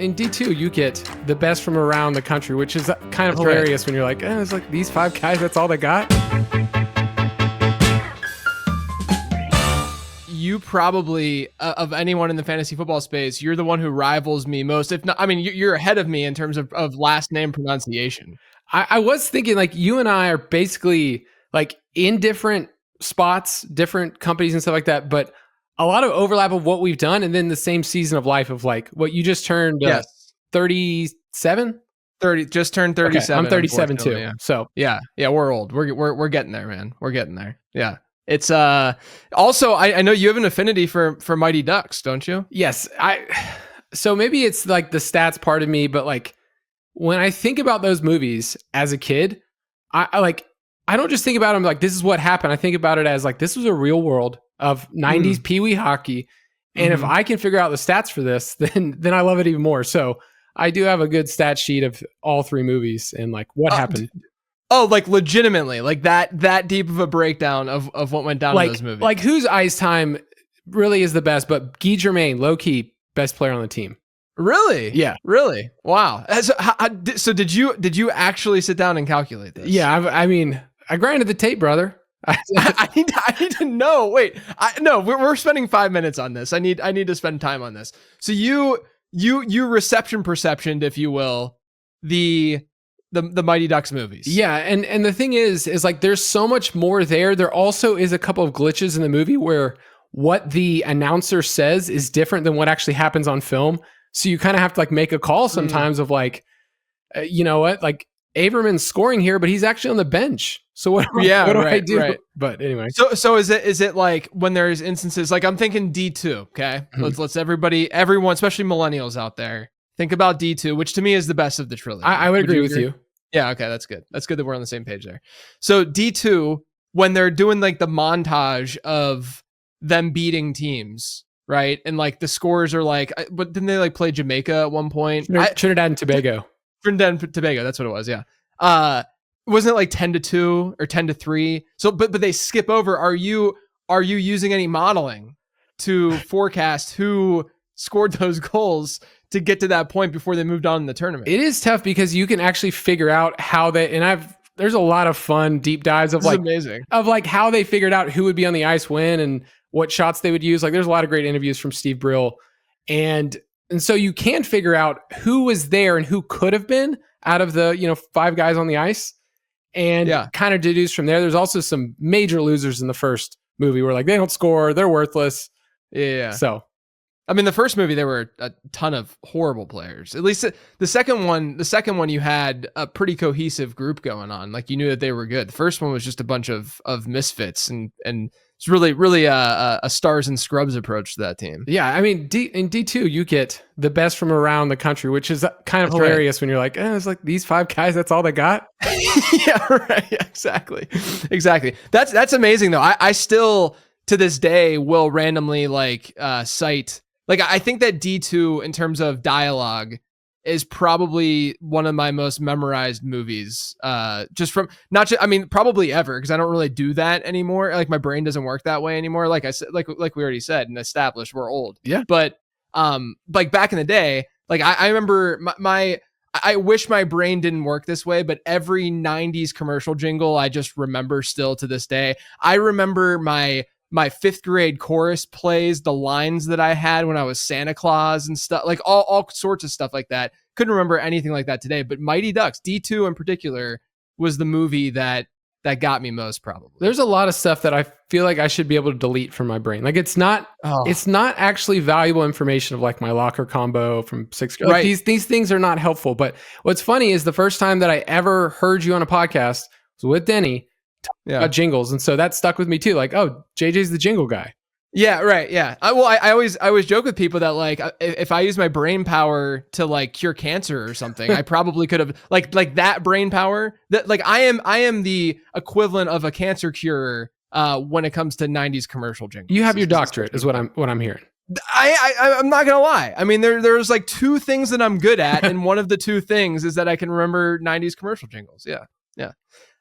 in D2, you get the best from around the country, which is kind of hilarious when you're like, it's like these 5 guys, that's all they got. You probably, of anyone in the fantasy football space, you're the one who rivals me most. If not, I mean, you're ahead of me in terms of last name pronunciation. I was thinking like you and I are basically like in different spots, different companies and stuff like that, but a lot of overlap of what we've done, and then the same season of life of like what you just turned 37? 30, just turned 37. Okay, I'm 37 too. Yeah. So yeah, we're old. We're getting there, man. We're getting there. Yeah. It's also I know you have an affinity for Mighty Ducks, don't you? Yes. So maybe it's like the stats part of me, but like when I think about those movies as a kid, I don't just think about them like this is what happened. I think about it as like this was a real world of 90s Pee-wee hockey. And if I can figure out the stats for this, then I love it even more. So I do have a good stat sheet of all 3 movies and like what happened. Oh, like legitimately, like that deep of a breakdown of what went down in those movies. Like whose ice time really is the best, but Guy Germain, low key, best player on the team. Really? Yeah. Really? Wow. So did you actually sit down and calculate this? Yeah. I mean, I grinded the tape, brother. I need to know. Wait, no, we're spending 5 minutes on this. I need to spend time on this. So you perceptioned, if you will, the Mighty Ducks movies. Yeah, and the thing is like there's so much more there. There also is a couple of glitches in the movie where what the announcer says is different than what actually happens on film. So you kind of have to like make a call sometimes of like, you know what, like Averman's scoring here, but he's actually on the bench. So what do I do? Right. But anyway. So is it like when there's instances like I'm thinking D2, okay? Let's everyone, especially millennials out there, think about D2, which to me is the best of the trilogy. I would agree with you. Yeah, okay, that's good. That's good that we're on the same page there. So D2, when they're doing like the montage of them beating teams, right? And like the scores are like, but didn't they like play Jamaica at one point? Trinidad and Tobago. Trinidad and Tobago, that's what it was, yeah. Wasn't it like 10-2 or 10-3? So, but they skip over. Are you using any modeling to forecast who scored those goals to get to that point before they moved on in the tournament? It is tough because you can actually figure out how there's a lot of fun deep dives of amazing of like how they figured out who would be on the ice when and what shots they would use. Like there's a lot of great interviews from Steve Brill. And so you can figure out who was there and who could have been out of the, 5 guys on the ice and kind of deduce from there. There's also some major losers in the first movie where like they don't score, they're worthless. Yeah. So I mean, the first movie, there were a ton of horrible players. At least the second one, you had a pretty cohesive group going on. Like you knew that they were good. The first one was just a bunch of misfits, and it's really a stars and scrubs approach to that team. Yeah, I mean, in D2, you get the best from around the country, which is kind of hilarious when you're like, it's like these 5 guys, that's all they got. Yeah, right. Yeah, exactly. That's amazing though. I still to this day will randomly cite. Like, I think that D2 in terms of dialogue is probably one of my most memorized movies. Probably ever, because I don't really do that anymore. Like my brain doesn't work that way anymore. Like I said, like we already said and established, we're old. Yeah. But like back in the day, like I remember I wish my brain didn't work this way, but every 90s commercial jingle I just remember still to this day. I remember my 5th grade chorus plays the lines that I had when I was Santa Claus and stuff, like all sorts of stuff like that. Couldn't remember anything like that today, but Mighty Ducks, D2 in particular, was the movie that got me most probably. There's a lot of stuff that I feel like I should be able to delete from my brain. Like it's not actually valuable information of like my locker combo from 6th grade. Like these things are not helpful. But what's funny is the first time that I ever heard you on a podcast was with Denny. About jingles, and so that stuck with me too. Like, oh, JJ's the jingle guy. Yeah, right. Yeah. I always joke with people that like if I use my brain power to like cure cancer or something, I probably could have like that brain power. That like I am the equivalent of a cancer cure when it comes to 90s commercial jingles. You have your doctorate, is what I'm hearing. I'm not gonna lie. I mean, there's like 2 things that I'm good at, and one of the 2 things is that I can remember 90s commercial jingles. Yeah.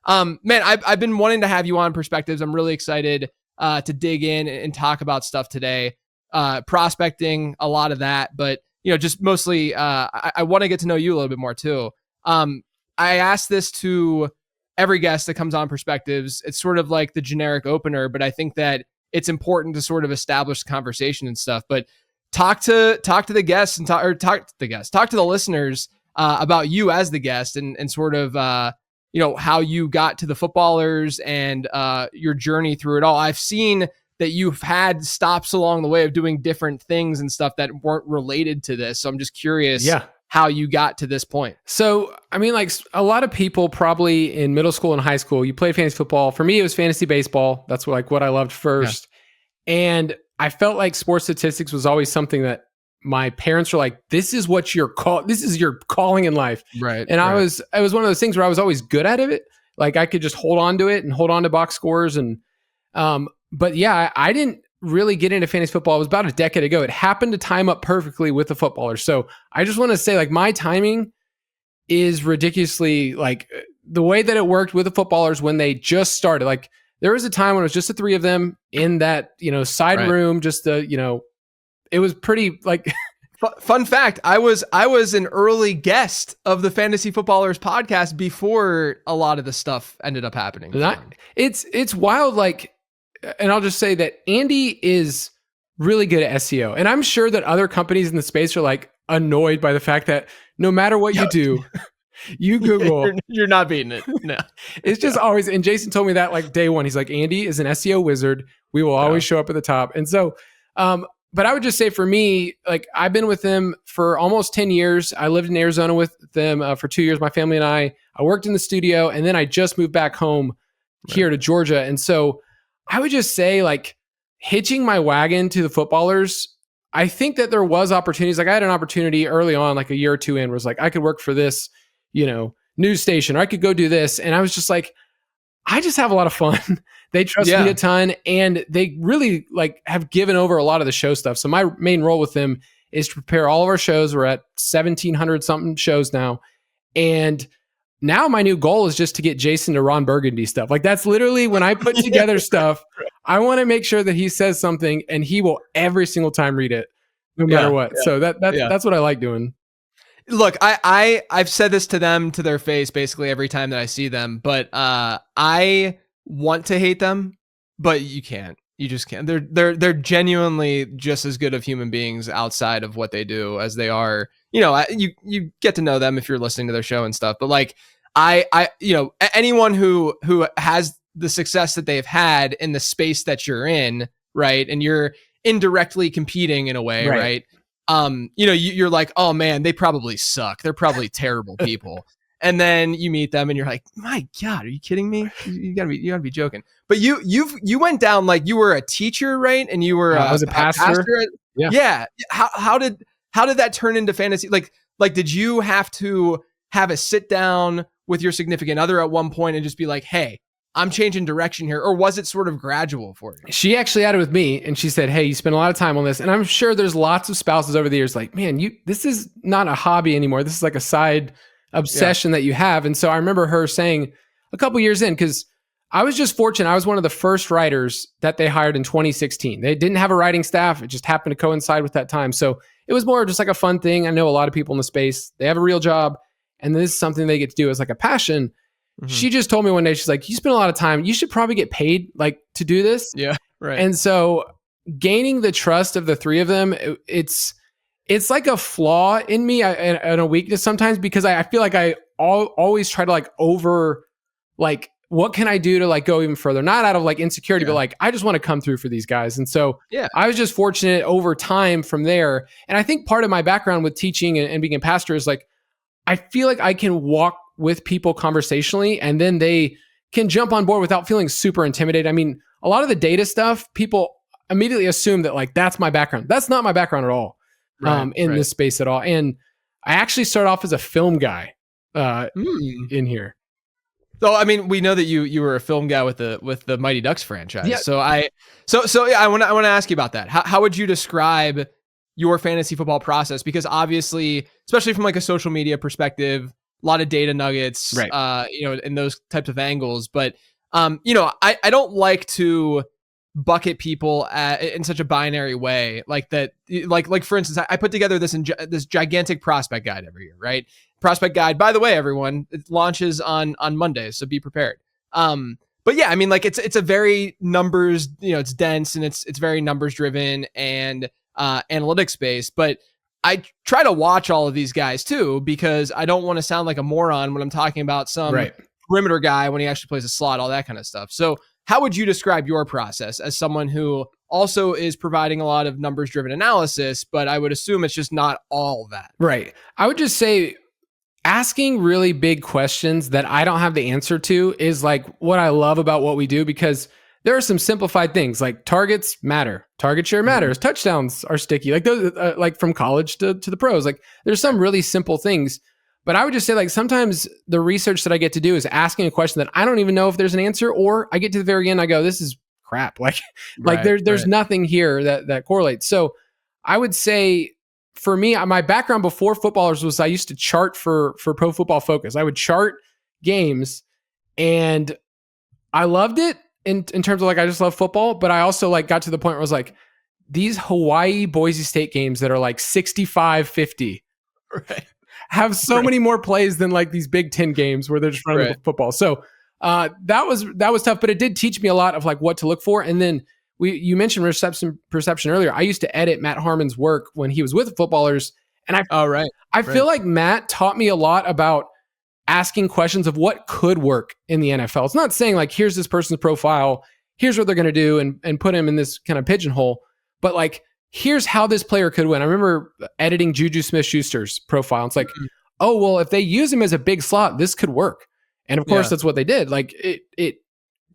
Man, I've been wanting to have you on Perspectives. I'm really excited to dig in and talk about stuff today. Prospecting, a lot of that, but just mostly, I want to get to know you a little bit more too. I ask this to every guest that comes on Perspectives. It's sort of like the generic opener, but I think that it's important to sort of establish the conversation and stuff. But talk to the guests and talk to the listeners about you as the guest and sort of how you got to the footballers and your journey through it all. I've seen that you've had stops along the way of doing different things and stuff that weren't related to this. So I'm just curious how you got to this point. So, I mean, like a lot of people probably in middle school and high school, you played fantasy football. For me, it was fantasy baseball. That's what I loved first. Yeah. And I felt like sports statistics was always something that my parents were like, this is what this is your calling in life. Right. And it was one of those things where I was always good at it. Like I could just hold on to it and hold on to box scores. And, but yeah, I didn't really get into fantasy football. It was about a decade ago. It happened to time up perfectly with the footballers. So I just want to say, like, my timing is ridiculously, like, the way that it worked with the footballers when they just started. Like, there was a time when it was just the three of them in that, side room, just it was pretty, like... Fun fact, I was an early guest of the Fantasy Footballers podcast before a lot of the stuff ended up happening. It's wild, like... And I'll just say that Andy is really good at SEO. And I'm sure that other companies in the space are like annoyed by the fact that no matter what you do, you Google. You're not beating it. No. It's just always, and Jason told me that like day one, he's like, Andy is an SEO wizard. We will always show up at the top. And so, but I would just say for me, like I've been with them for almost 10 years. I lived in Arizona with them for 2 years, my family and I worked in the studio, and then I just moved back home here to Georgia. And so I would just say, like, hitching my wagon to the footballers, I think that there was opportunities. Like I had an opportunity early on, like a year or two in, was like, I could work for this, news station, or I could go do this. And I was just like, I just have a lot of fun. They trust me a ton, and they really like have given over a lot of the show stuff. So my main role with them is to prepare all of our shows. We're at 1,700 something shows now. And now my new goal is just to get Jason to Ron Burgundy stuff. Like that's literally when I put together stuff, I want to make sure that he says something and he will every single time read it, no matter what. Yeah. So that's what I like doing. Look, I've said this to them to their face basically every time that I see them, but I want to hate them, but you can't. You just can't. They're genuinely just as good of human beings outside of what they do as they are. You get to know them if you're listening to their show and stuff. But like anyone who has the success that they've had in the space that you're in, right? And you're indirectly competing in a way, right? You're like, oh man, they probably suck. They're probably terrible people. And then you meet them and you're like, my God, are you kidding me? You gotta be joking. But you went down like you were a teacher, right? And you were I was a pastor. Yeah. How did that turn into fantasy? Like did you have to have a sit down with your significant other at one point and just be like, hey, I'm changing direction here? Or was it sort of gradual for you? She actually had it with me and she said, hey, you spend a lot of time on this. And I'm sure there's lots of spouses over the years like, man, this is not a hobby anymore. This is like a side obsession that you have. And so I remember her saying a couple years in, because I was just fortunate. I was one of the first writers that they hired in 2016. They didn't have a writing staff. It just happened to coincide with that time. So it was more just like a fun thing. I know a lot of people in the space, they have a real job, and this is something they get to do as like a passion. Mm-hmm. She just told me one day, she's like, you spend a lot of time, you should probably get paid like to do this. Yeah. Right. And so gaining the trust of the three of them, it's like a flaw in me and a weakness sometimes, because I feel like I always try to what can I do to like go even further? Not out of like insecurity, but like, I just want to come through for these guys. And so I was just fortunate over time from there. And I think part of my background with teaching and being a pastor is like, I feel like I can walk with people conversationally and then they can jump on board without feeling super intimidated. I mean, a lot of the data stuff, people immediately assume that like, that's my background. That's not my background at all. This space at all. And I actually started off as a film guy in here. So I mean, we know that you were a film guy with the Mighty Ducks franchise. Yeah. So I want to ask you about that. How would you describe your fantasy football process? Because obviously, especially from like a social media perspective, a lot of data nuggets, and those types of angles. But I don't like to bucket people in such a binary way, like that. Like for instance, I put together this gigantic prospect guide every year, right? Prospect guide. By the way, everyone, it launches on Mondays, so be prepared. But yeah, I mean, like it's a very numbers, it's dense and it's very numbers driven and analytics based. But I try to watch all of these guys too, because I don't want to sound like a moron when I'm talking about some perimeter guy when he actually plays a slot, all that kind of stuff. So how would you describe your process as someone who also is providing a lot of numbers driven analysis, but I would assume it's just not all that? Right. I would just say asking really big questions that I don't have the answer to is like what I love about what we do, because there are some simplified things like targets matter, target share matters, touchdowns are sticky, like those, like from college to the pros. Like there's some really simple things, but I would just say like sometimes the research that I get to do is asking a question that I don't even know if there's an answer, or I get to the very end, I go, this is crap. Like there's nothing here that correlates. So I would say for me, my background before footballers was I used to chart for Pro Football Focus. I would chart games and I loved it. In terms of like, I just love football, but I also like got to the point where I was like, these Hawaii Boise State games that are like 65-50 have so many more plays than like these Big Ten games where they're just running the football. So that was tough, but it did teach me a lot of like what to look for. And then you mentioned perception earlier. I used to edit Matt Harmon's work when he was with footballers. And I feel like Matt taught me a lot about asking questions of what could work in the NFL. It's not saying like, here's this person's profile, here's what they're going to do and put him in this kind of pigeonhole, but like, here's how this player could win. I remember editing Juju Smith-Schuster's profile. It's like, oh, well, if they use him as a big slot, this could work. And of course, that's what they did. Like it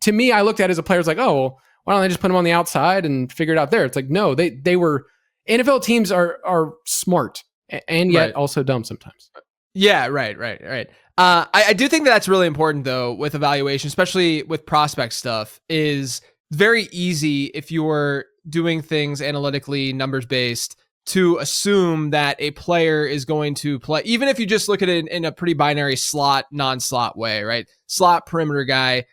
to me, I looked at it as a player, was like, oh, well, why don't they just put him on the outside and figure it out there? It's like, no, they were, NFL teams are smart and yet also dumb sometimes. Yeah, right. I do think that's really important though with evaluation, especially with prospect stuff, is very easy if you're doing things analytically numbers based to assume that a player is going to play, even if you just look at it in a pretty binary slot, non-slot way, right? Slot perimeter guy.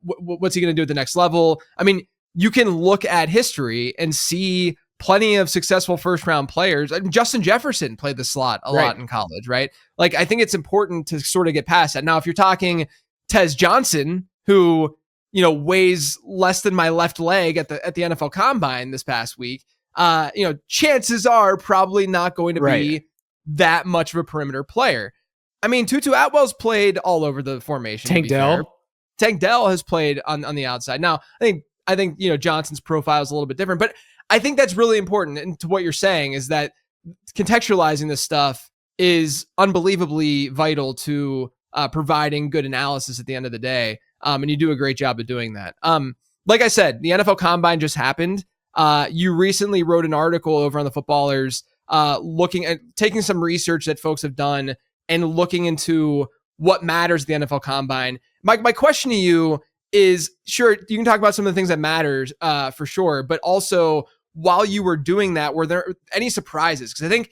What's he going to do at the next level? I mean, you can look at history and see plenty of successful first round players. I mean, Justin Jefferson played the slot a lot in college, right? Like, I think it's important to sort of get past that. Now, if you're talking Tez Johnson, who, weighs less than my left leg at the NFL Combine this past week, chances are probably not going to be that much of a perimeter player. I mean, Tutu Atwell's played all over the formation. Tank Dell has played on the outside. Now, I think Johnson's profile is a little bit different, but I think that's really important. And to what you're saying is that contextualizing this stuff is unbelievably vital to providing good analysis at the end of the day. And you do a great job of doing that. Like I said, the NFL Combine just happened. You recently wrote an article over on the Footballers looking at taking some research that folks have done and looking into what matters at the NFL Combine. My question to you is, sure, you can talk about some of the things that matters for sure, but also while you were doing that, were there any surprises? Because I think,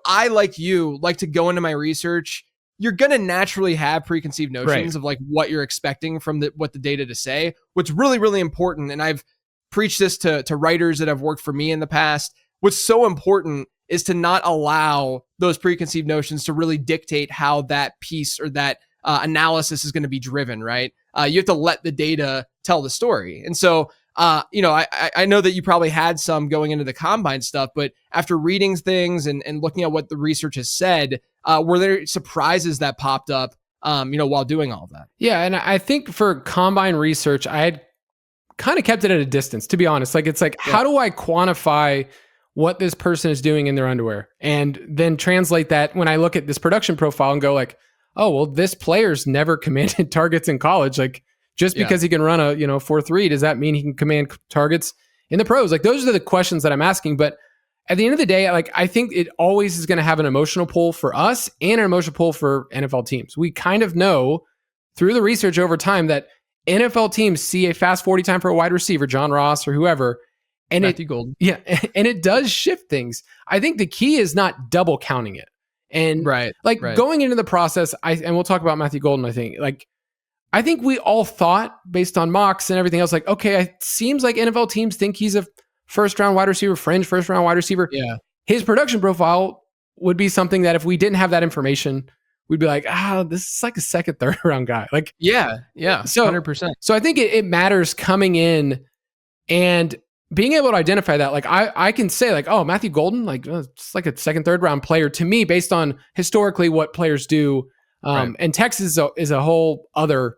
I, like you, like to go into my research. You're going to naturally have preconceived notions of like what you're expecting from what the data to say. What's really, really important, and I've preached this to writers that have worked for me in the past, what's so important is to not allow those preconceived notions to really dictate how that piece or that analysis is going to be driven, right? You have to let the data tell the story. And so, I know that you probably had some going into the Combine stuff, but after reading things and looking at what the research has said, were there surprises that popped up, while doing all of that? Yeah. And I think for Combine research, I had kind of kept it at a distance, to be honest. Like, it's like, how do I quantify what this person is doing in their underwear and then translate that when I look at this production profile and go like, oh, well, this player's never commanded targets in college. Like, just because he can run a 4.3, does that mean he can command targets in the pros? Like, those are the questions that I'm asking. But at the end of the day, like, I think it always is going to have an emotional pull for us and an emotional pull for NFL teams. We kind of know through the research over time that NFL teams see a fast 40 time for a wide receiver, John Ross or whoever, and Matthew Golden. Yeah, and it does shift things. I think the key is not double counting it. And going into the process, and we'll talk about Matthew Golden, I think, like, I think we all thought, based on mocks and everything else, like, okay, it seems like NFL teams think he's a first round wide receiver, fringe first round wide receiver. Yeah. His production profile would be something that if we didn't have that information, we'd be like, this is like a second, third round guy. Like, yeah, so 100%. So I think it matters coming in and being able to identify that. Like, I can say like, oh, Matthew Golden, like it's like a second, third round player to me based on historically what players do. Right. And Texas is a whole other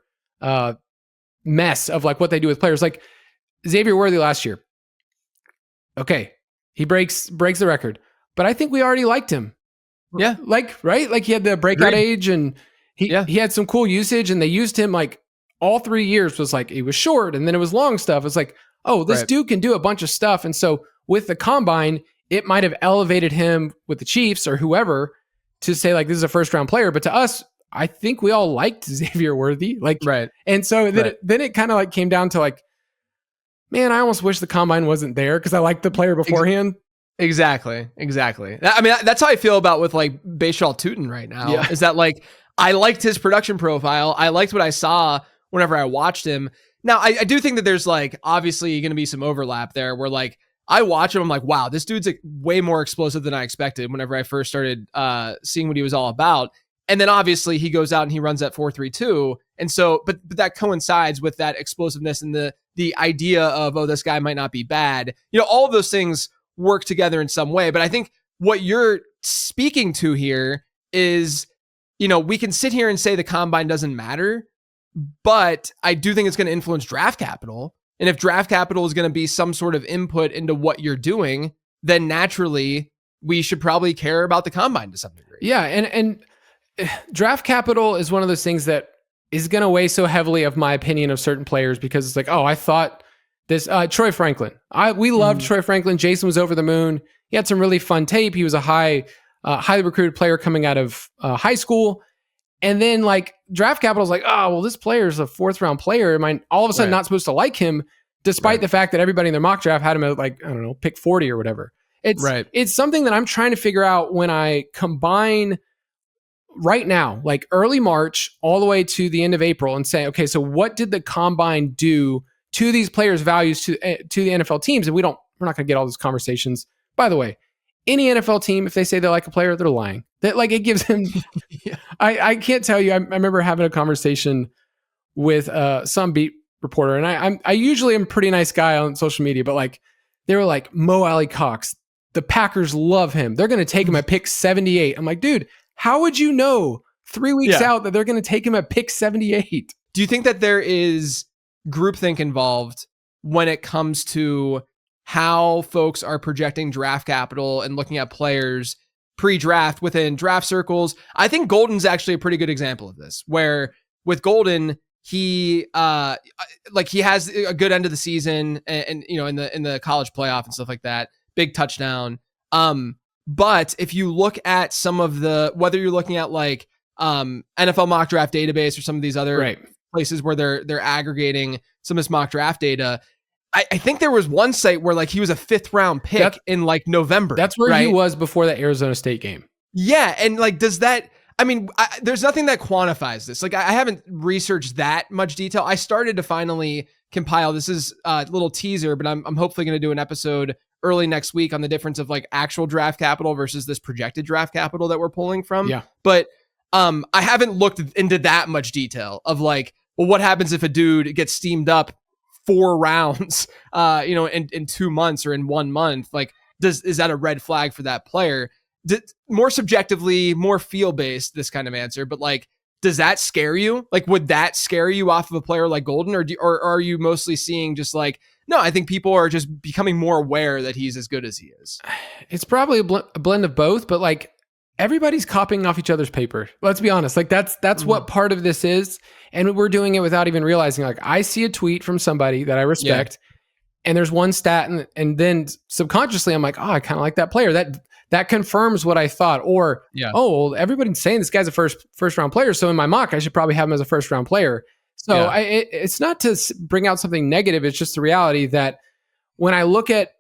mess of like what they do with players. Like Xavier Worthy last year. Okay, he breaks the record, but I think we already liked him. Yeah, like right, like he had the breakout Agreed. age, and he had some cool usage, and they used him like all 3 years was like he was short, and then it was long stuff. It's like, oh, this dude can do a bunch of stuff, and so with the combine, it might have elevated him with the Chiefs or whoever to say like this is a first round player, but to us, I think we all liked Xavier Worthy, like right, and so then it kind of like came down to like, man, I almost wish the combine wasn't there because I liked the player beforehand. Exactly. I mean, that's how I feel about with like Bashal Tutin right now. Yeah. Is that like I liked his production profile. I liked what I saw whenever I watched him. Now, I do think that there's like obviously going to be some overlap there where like I watch him, I'm like, wow, this dude's like way more explosive than I expected whenever I first started seeing what he was all about. And then obviously he goes out and he runs that 4.32. And so, but that coincides with that explosiveness and the idea of, oh, this guy might not be bad. You know, all of those things work together in some way. But I think what you're speaking to here is, you know, we can sit here and say the combine doesn't matter, but I do think it's going to influence draft capital. And if draft capital is going to be some sort of input into what you're doing, then naturally we should probably care about the combine to some degree. Yeah. And draft capital is one of those things that is going to weigh so heavily of my opinion of certain players because it's like, oh, I thought this Troy Franklin. We loved Troy Franklin. Jason was over the moon. He had some really fun tape. He was a highly recruited player coming out of high school. And then like draft capital is like, oh, well, this player is a 4th round player. Am I all of a sudden not supposed to like him despite the fact that everybody in their mock draft had him at like, I don't know, pick 40 or whatever. It's something that I'm trying to figure out when I combine right now, like early March all the way to the end of April and say, okay, so what did the combine do to these players' values to the NFL teams? And we're not going to get all those conversations. By the way, any NFL team, if they say they like a player, they're lying. That like it gives them. I can't tell you. I remember having a conversation with some beat reporter, and I usually am a pretty nice guy on social media, but like they were like Mo Alley Cox, the Packers love him. They're going to take him at pick 78. I'm like, dude, how would you know 3 weeks out that they're going to take him at pick 78? Do you think that there is groupthink involved when it comes to how folks are projecting draft capital and looking at players pre-draft within draft circles? I think Golden's actually a pretty good example of this, where with Golden, he has a good end of the season and you know, in the college playoff and stuff like that, big touchdown. But if you look at some of the, whether you're looking at like NFL mock draft database or some of these other places where they're aggregating some of this mock draft data, I think there was one site where like he was a 5th round pick in like November. That's where he was before the Arizona State game. Yeah. And like, does that, I mean, there's nothing that quantifies this. Like I haven't researched that much detail. I started to finally compile, this is a little teaser, but I'm hopefully going to do an episode early next week on the difference of like actual draft capital versus this projected draft capital that we're pulling from. Yeah. But I haven't looked into that much detail of like, well, what happens if a dude gets steamed up 4 rounds, you know, in 2 months or in 1 month? Like, is that a red flag for that player? More subjectively, more feel based, this kind of answer, but like, does that scare you? Like, would that scare you off of a player like Golden, or are you mostly seeing just like, no, I think people are just becoming more aware that he's as good as he is? It's probably a blend of both, but like everybody's copying off each other's paper. Let's be honest. Like that's what part of this is. And we're doing it without even realizing, like I see a tweet from somebody that I respect and there's one stat and then subconsciously I'm like, oh, I kind of like that player. That confirms what I thought. Or, oh, well, everybody's saying this guy's a first round player. So in my mock, I should probably have him as a first round player. So it's not to bring out something negative. It's just the reality that when I look at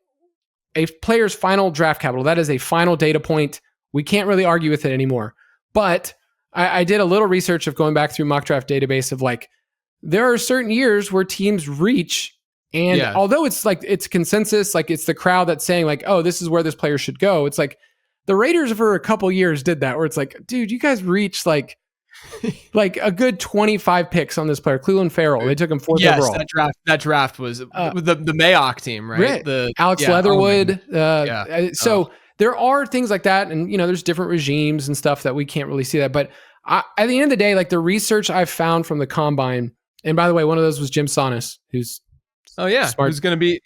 a player's final draft capital, that is a final data point. We can't really argue with it anymore. But I did a little research of going back through mock draft database of like there are certain years where teams reach, and although it's like it's consensus, like it's the crowd that's saying like, oh, this is where this player should go. It's like the Raiders for a couple years did that, where it's like, dude, you guys reached like a good 25 picks on this player, Cleveland Farrell. They took him 4th overall. That draft was the Mayock team, right? The Alex Leatherwood. So there are things like that, and there's different regimes and stuff that we can't really see that. But at the end of the day, like the research I've found from the combine, and by the way, one of those was Jim Sonis, who's smart. Who's going to be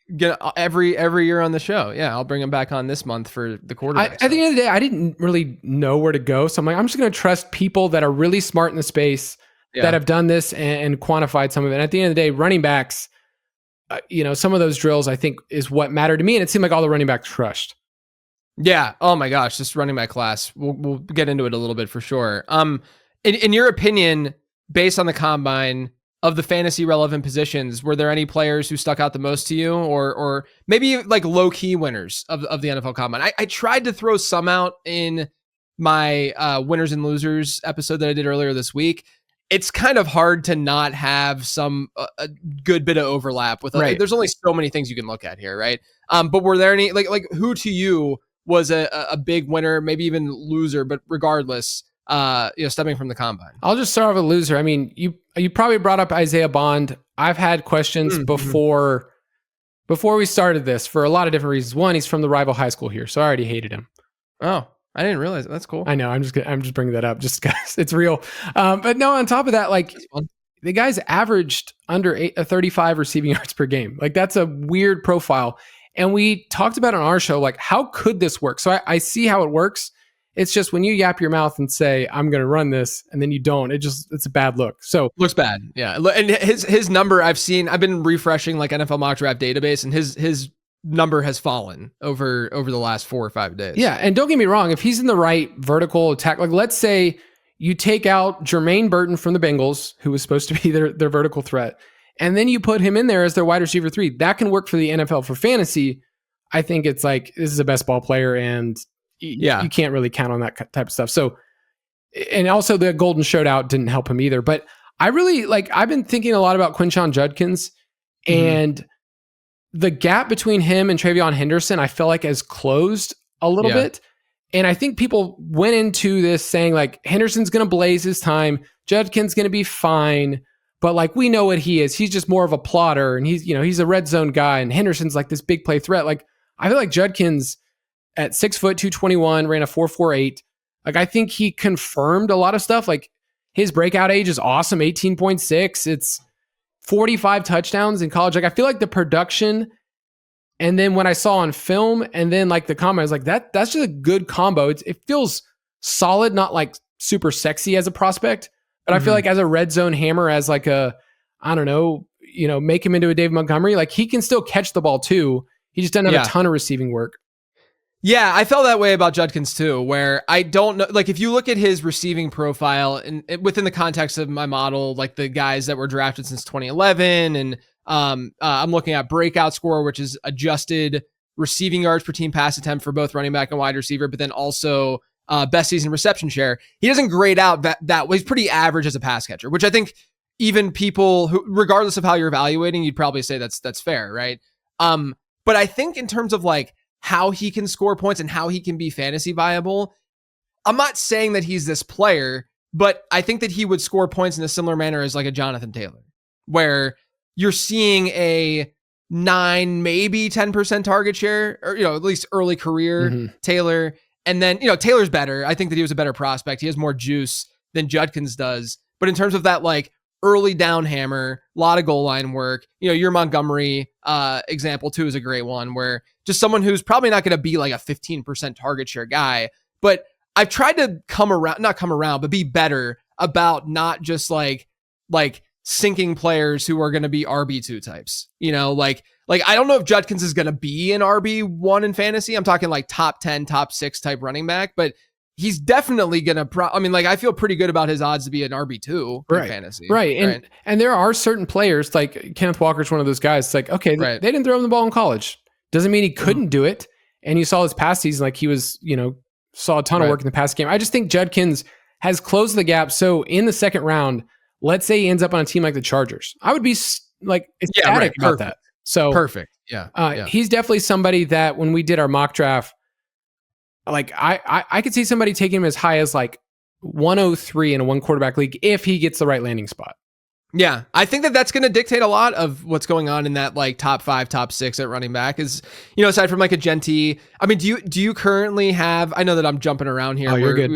every year on the show. Yeah, I'll bring him back on this month for the quarterback. At the end of the day, I didn't really know where to go, so I'm like, I'm just going to trust people that are really smart in the space that have done this and quantified some of it. And at the end of the day, running backs, some of those drills I think is what mattered to me, and it seemed like all the running backs crushed. Yeah. Oh my gosh, this running back class. We'll get into it a little bit for sure. In your opinion, based on the combine, of the fantasy relevant positions, were there any players who stuck out the most to you, or maybe like low key winners of the NFL Combine? I tried to throw some out in my winners and losers episode that I did earlier this week. It's kind of hard to not have some a good bit of overlap with. There's only so many things you can look at here, right? But were there any like who to you was a big winner, maybe even loser, but regardless, stemming from the combine? I'll just start with a loser. I mean, you probably brought up Isaiah Bond. I've had questions before we started this for a lot of different reasons. One, he's from the rival high school here, so I already hated him. Oh, I didn't realize that. That's cool. I know. I'm just bringing that up just because it's real. But no, on top of that, like the guy's averaged under 35 receiving yards per game. Like that's a weird profile. And we talked about on our show, like how could this work? So I see how it works. It's just when you yap your mouth and say, I'm going to run this, and then you don't, it's a bad look. So looks bad. Yeah. And his number I've been refreshing like NFL mock draft database, and his number has fallen over the last 4 or 5 days. Yeah. And don't get me wrong. If he's in the right vertical attack, like let's say you take out Jermaine Burton from the Bengals, who was supposed to be their vertical threat, and then you put him in there as their wide receiver 3, that can work for the NFL. For fantasy, I think it's like, this is a best ball player, and you can't really count on that type of stuff. So, and also the Golden Shootout didn't help him either. But I really I've been thinking a lot about Quinshon Judkins, and the gap between him and Travion Henderson, I feel like has closed a little bit. And I think people went into this saying like Henderson's going to blaze his time, Judkins going to be fine. But like, we know what he is. He's just more of a plotter, and he's a red zone guy, and Henderson's like this big play threat. Like, I feel like Judkins at 6 foot 221 ran a 4.48. Like, I think he confirmed a lot of stuff. Like, his breakout age is awesome, 18.6. It's 45 touchdowns in college. Like, I feel like the production, and then when I saw on film, and then like the comment, I was like, that's just a good combo. It feels solid, not like super sexy as a prospect, but I feel like as a red zone hammer, as like a, I don't know, make him into a Dave Montgomery. Like, he can still catch the ball too. He just doesn't have a ton of receiving work. Yeah, I felt that way about Judkins too, where I don't know, like if you look at his receiving profile and within the context of my model, like the guys that were drafted since 2011, and I'm looking at breakout score, which is adjusted receiving yards per team pass attempt for both running back and wide receiver, but then also best season reception share. He doesn't grade out that way. He's pretty average as a pass catcher, which I think even people who, regardless of how you're evaluating, you'd probably say that's fair, right? But I think in terms of like how he can score points and how he can be fantasy viable, I'm not saying that he's this player, but I think that he would score points in a similar manner as like a Jonathan Taylor, where you're seeing a 9, maybe 10% target share, or, at least early career Taylor. And then, Taylor's better. I think that he was a better prospect. He has more juice than Judkins does. But in terms of that, like early down hammer, a lot of goal line work, your Montgomery example too is a great one, where just someone who's probably not going to be like a 15% target share guy. But I've tried to not come around, but be better about not just like sinking players who are going to be RB2 types, like I don't know if Judkins is going to be an RB1 in fantasy. I'm talking like top 10, top 6 type running back, but he's definitely going to, I feel pretty good about his odds to be an RB2 in fantasy. Right. And there are certain players, like Kenneth Walker's one of those guys. It's like, okay, they didn't throw him the ball in college. Doesn't mean he couldn't do it. And you saw his past season, like he was, saw a ton of work in the past game. I just think Judkins has closed the gap. So in the second round, let's say he ends up on a team like the Chargers. I would be like ecstatic about that. So perfect. Yeah. He's definitely somebody that when we did our mock draft, like I could see somebody taking him as high as like 103 in a one quarterback league if he gets the right landing spot. Yeah, I think that that's going to dictate a lot of what's going on in that like top 5, top 6 at running back is, aside from like a Jeanty. I mean, do you currently have, I know that I'm jumping around here. Oh, you're good.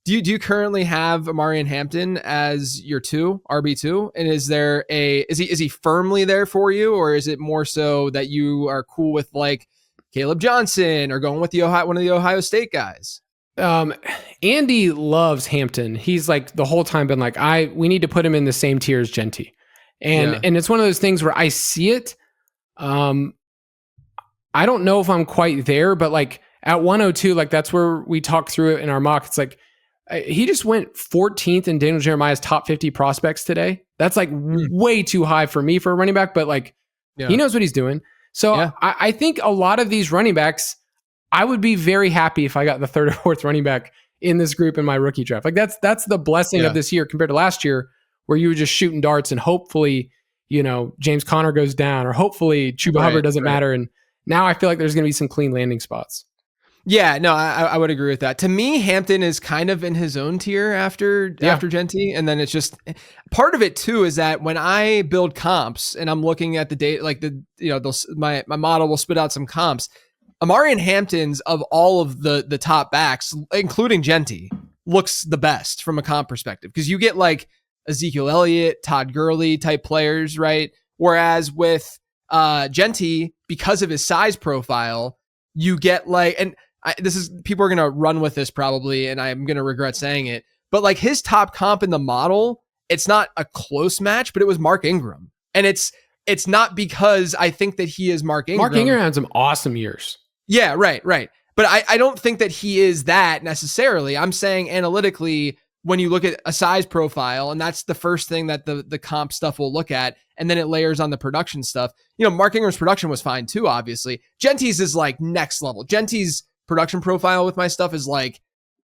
Do you currently have Amarian Hampton as your RB2? And is he firmly there for you, or is it more so that you are cool with like Caleb Johnson or going with one of the Ohio State guys? Andy loves Hampton. He's like the whole time been like, we need to put him in the same tier as Jeanty. And it's one of those things where I see it. I don't know if I'm quite there, but like at 102, like that's where we talk through it in our mock. It's like, he just went 14th in Daniel Jeremiah's top 50 prospects today. That's like way too high for me for a running back, but like he knows what he's doing. So I think a lot of these running backs, I would be very happy if I got the third or fourth running back in this group in my rookie draft. Like that's the blessing of this year compared to last year where you were just shooting darts and hopefully, James Conner goes down or hopefully Chuba Hubbard doesn't matter. And now I feel like there's going to be some clean landing spots. Yeah, no, I would agree with that. To me, Hampton is kind of in his own tier after Jeanty. And then it's just part of it too, is that when I build comps and I'm looking at the data, like my model will spit out some comps. Amarian Hampton's of all of the top backs, including Jeanty, looks the best from a comp perspective because you get like Ezekiel Elliott, Todd Gurley type players, right? Whereas with Jeanty, because of his size profile, you get like, people are going to run with this probably, and I'm going to regret saying it, but like his top comp in the model, it's not a close match, but it was Mark Ingram. And it's not because I think that he is Mark Ingram. Mark Ingram had some awesome years. Yeah, right. But I don't think that he is that necessarily. I'm saying analytically, when you look at a size profile, and that's the first thing that the comp stuff will look at, and then it layers on the production stuff. Mark Ingram's production was fine too, obviously. Jeanty's is like next level. Jeanty's production profile with my stuff is like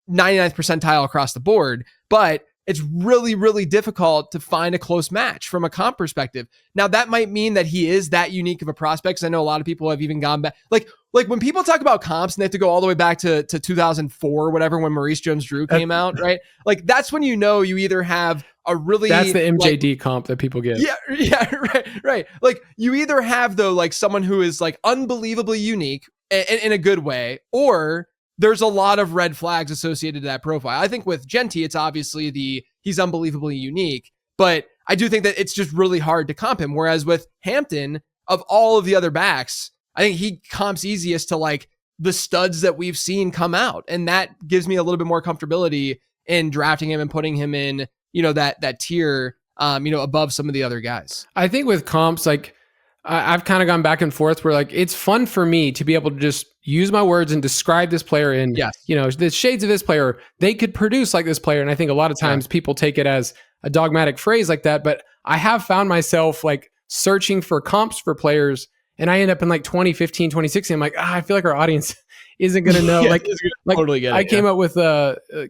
99th percentile across the board, but it's really, really difficult to find a close match from a comp perspective. Now, that might mean that he is that unique of a prospect, because I know a lot of people have even gone back. Like when people talk about comps and they have to go all the way back to 2004 or whatever, when Maurice Jones-Drew came out, right? Like that's when you either have a really... That's the MJD comp that people get. Yeah, right. Like you either have though like someone who is like unbelievably unique in a good way, or there's a lot of red flags associated to that profile. I think with Jeanty, it's obviously he's unbelievably unique, but I do think that it's just really hard to comp him. Whereas with Hampton, of all of the other backs, I think he comps easiest to like the studs that we've seen come out. And that gives me a little bit more comfortability in drafting him and putting him in, that tier, above some of the other guys. I think with comps, like I've kind of gone back and forth where like, it's fun for me to be able to just use my words and describe this player in, the shades of this player. They could produce like this player. And I think a lot of times people take it as a dogmatic phrase like that, but I have found myself like searching for comps for players, and I end up in like 2015, 2016. I'm like, I feel like our audience isn't going to know. like totally get it. I came up with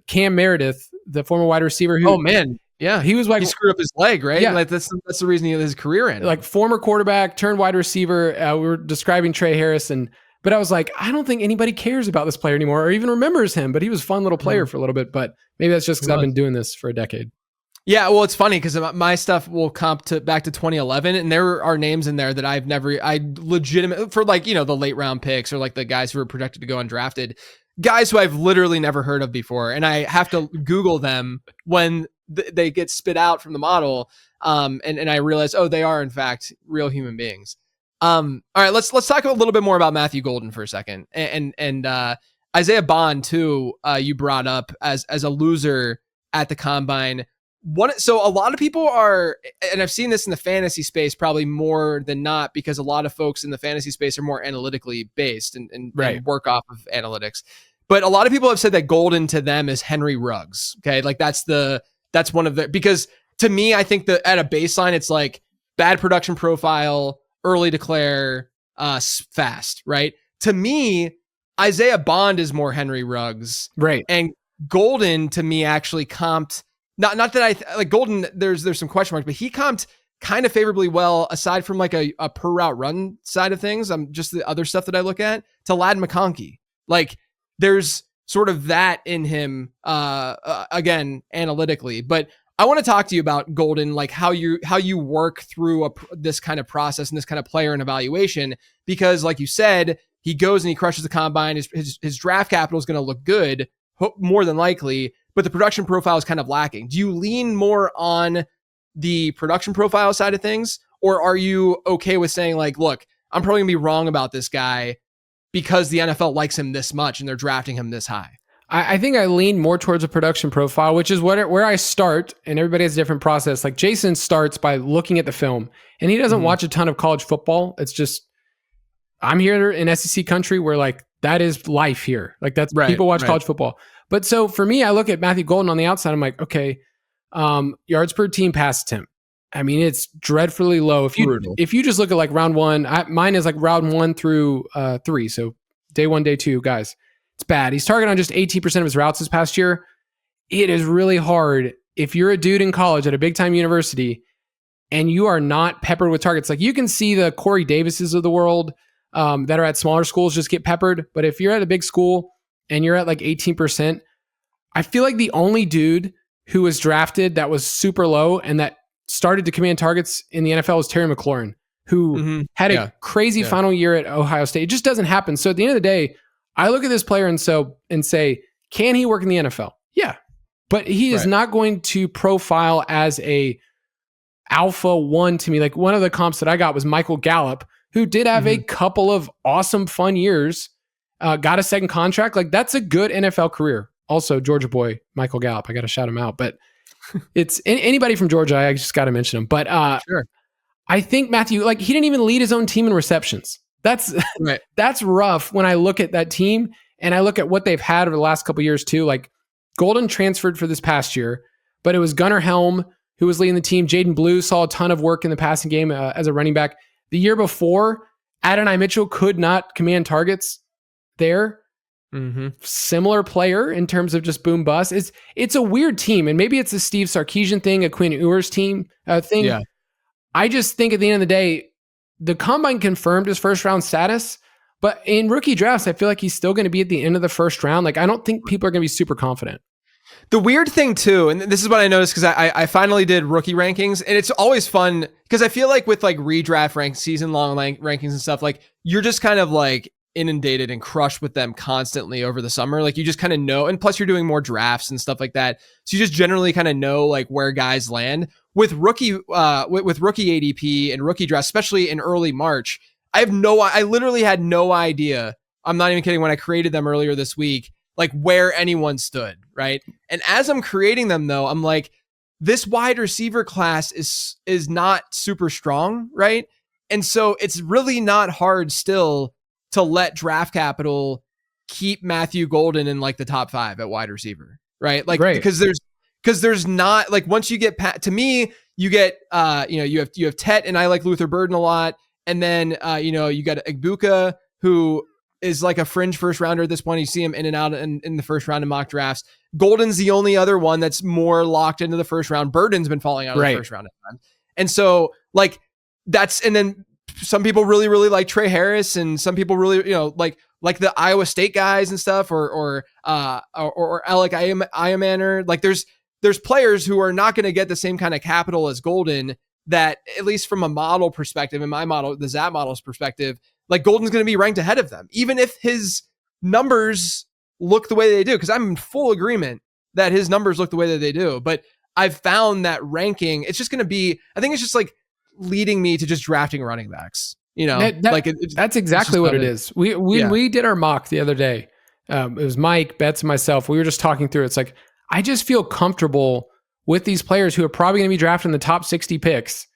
Cam Meredith, the former wide receiver who, oh man. Yeah, he was like, he screwed up his leg, right? Yeah, like that's the reason he had his career ended. Like former quarterback turned wide receiver. We were describing Trey Harris, but I was like, I don't think anybody cares about this player anymore or even remembers him. But he was a fun little player for a little bit. But maybe that's just because I've been doing this for a decade. Yeah, well, it's funny because my stuff will comp back to 2011, and there are names in there that I legitimate for like the late round picks or like the guys who were projected to go undrafted, guys who I've literally never heard of before, and I have to Google them when they get spit out from the model, and I realize, oh, they are in fact real human beings. All right, let's talk a little bit more about Matthew Golden for a second, and Isaiah Bond too. You brought up as a loser at the combine. So a lot of people are, and I've seen this in the fantasy space probably more than not, because a lot of folks in the fantasy space are more analytically based and work off of analytics. But a lot of people have said that Golden to them is Henry Ruggs. Okay, like that's one of the, because to me, I think that at a baseline, it's like bad production profile, early declare, fast, right? To me, Isaiah Bond is more Henry Ruggs. Right. And Golden to me actually comped not that I like Golden. There's some question marks, but he comped kind of favorably well, aside from like a per route run side of things. Just the other stuff that I look at to Lad McConkey. Like there's sort of that in him, again, analytically. But I want to talk to you about Golden, like how you work through this kind of process and this kind of player and evaluation, because like you said, he goes and he crushes the combine. His draft capital is going to look good, more than likely, but the production profile is kind of lacking. Do you lean more on the production profile side of things, or are you okay with saying like, look, I'm probably gonna be wrong about this guy because the NFL likes him this much and they're drafting him this high? I think I lean more towards a production profile, which is where I start, and everybody has a different process. Like Jason starts by looking at the film, and he doesn't watch a ton of college football. It's just, I'm here in SEC country where like that is life here. Like that's right, people watch college football. But so for me, I look at Matthew Golden on the outside. I'm like, okay, yards per team pass attempt. I mean, it's dreadfully low. If you just look at like round one, mine is like round 1 through 3. So day 1, day 2, guys, it's bad. He's targeting on just 18% of his routes this past year. It is really hard if you're a dude in college at a big time university and you are not peppered with targets. Like you can see the Corey Davises of the world that are at smaller schools just get peppered. But if you're at a big school and you're at like 18%, I feel like the only dude who was drafted that was super low and that started to command targets in the NFL was Terry McLaurin, who had a crazy final year at Ohio State. It just doesn't happen. So at the end of the day, I look at this player and say, can he work in the NFL? Yeah. But he is not going to profile as a alpha one to me. Like one of the comps that I got was Michael Gallup, who did have a couple of awesome, fun years, got a second contract. Like that's a good NFL career. Also, Georgia boy, Michael Gallup. I got to shout him out. But it's anybody from Georgia. I just got to mention him. But sure. I think Matthew, like he didn't even lead his own team in receptions. That's that's rough when I look at that team and I look at what they've had over the last couple of years too. Like Golden transferred for this past year, but it was Gunnar Helm who was leading the team. Jaden Blue saw a ton of work in the passing game as a running back. The year before, Adonai Mitchell could not command targets there. Similar player in terms of just boom bust. It's a weird team, and maybe it's a Steve Sarkisian thing, a Quinn Ewers team thing. Yeah. I just think at the end of the day, the combine confirmed his first round status, but in rookie drafts, I feel like he's still going to be at the end of the first round. Like I don't think people are going to be super confident. The weird thing too, and this is what I noticed because I finally did rookie rankings, and it's always fun because I feel like with like redraft season long rankings and stuff, like you're just kind of like inundated and crushed with them constantly over the summer. Like you just kind of know, and plus you're doing more drafts and stuff like that. So you just generally kind of know like where guys land with rookie ADP and rookie draft, especially in early March. I literally had no idea. I'm not even kidding. When I created them earlier this week, like where anyone stood, right? And as I'm creating them though, I'm like, this wide receiver class is not super strong, right? And so it's really not hard still to let draft capital keep Matthew Golden in like the top 5 at wide receiver, right? Like because there's not like once you get to me, you get you have Tet, and I like Luther Burden a lot, and then you got Egbuka, who is like a fringe first rounder at this point. You see him in and out in the first round of mock drafts. Golden's the only other one that's more locked into the first round. Burden's been falling out of the first round. And so like and then some people really, really like Trey Harris, and some people really, like the Iowa State guys and stuff, or Alec Iamaner. Like there's players who are not going to get the same kind of capital as Golden, that at least from a model perspective, in my model, the Zap model's perspective, like Golden's going to be ranked ahead of them, even if his numbers look the way they do. Because I'm in full agreement that his numbers look the way that they do. But I've found that ranking, it's just going to be, I think it's just like leading me to just drafting running backs. That's exactly what it is. We did our mock the other day. It was Mike, Betts, and myself. We were just talking through. It's like, I just feel comfortable with these players who are probably going to be drafted in the top 60 picks.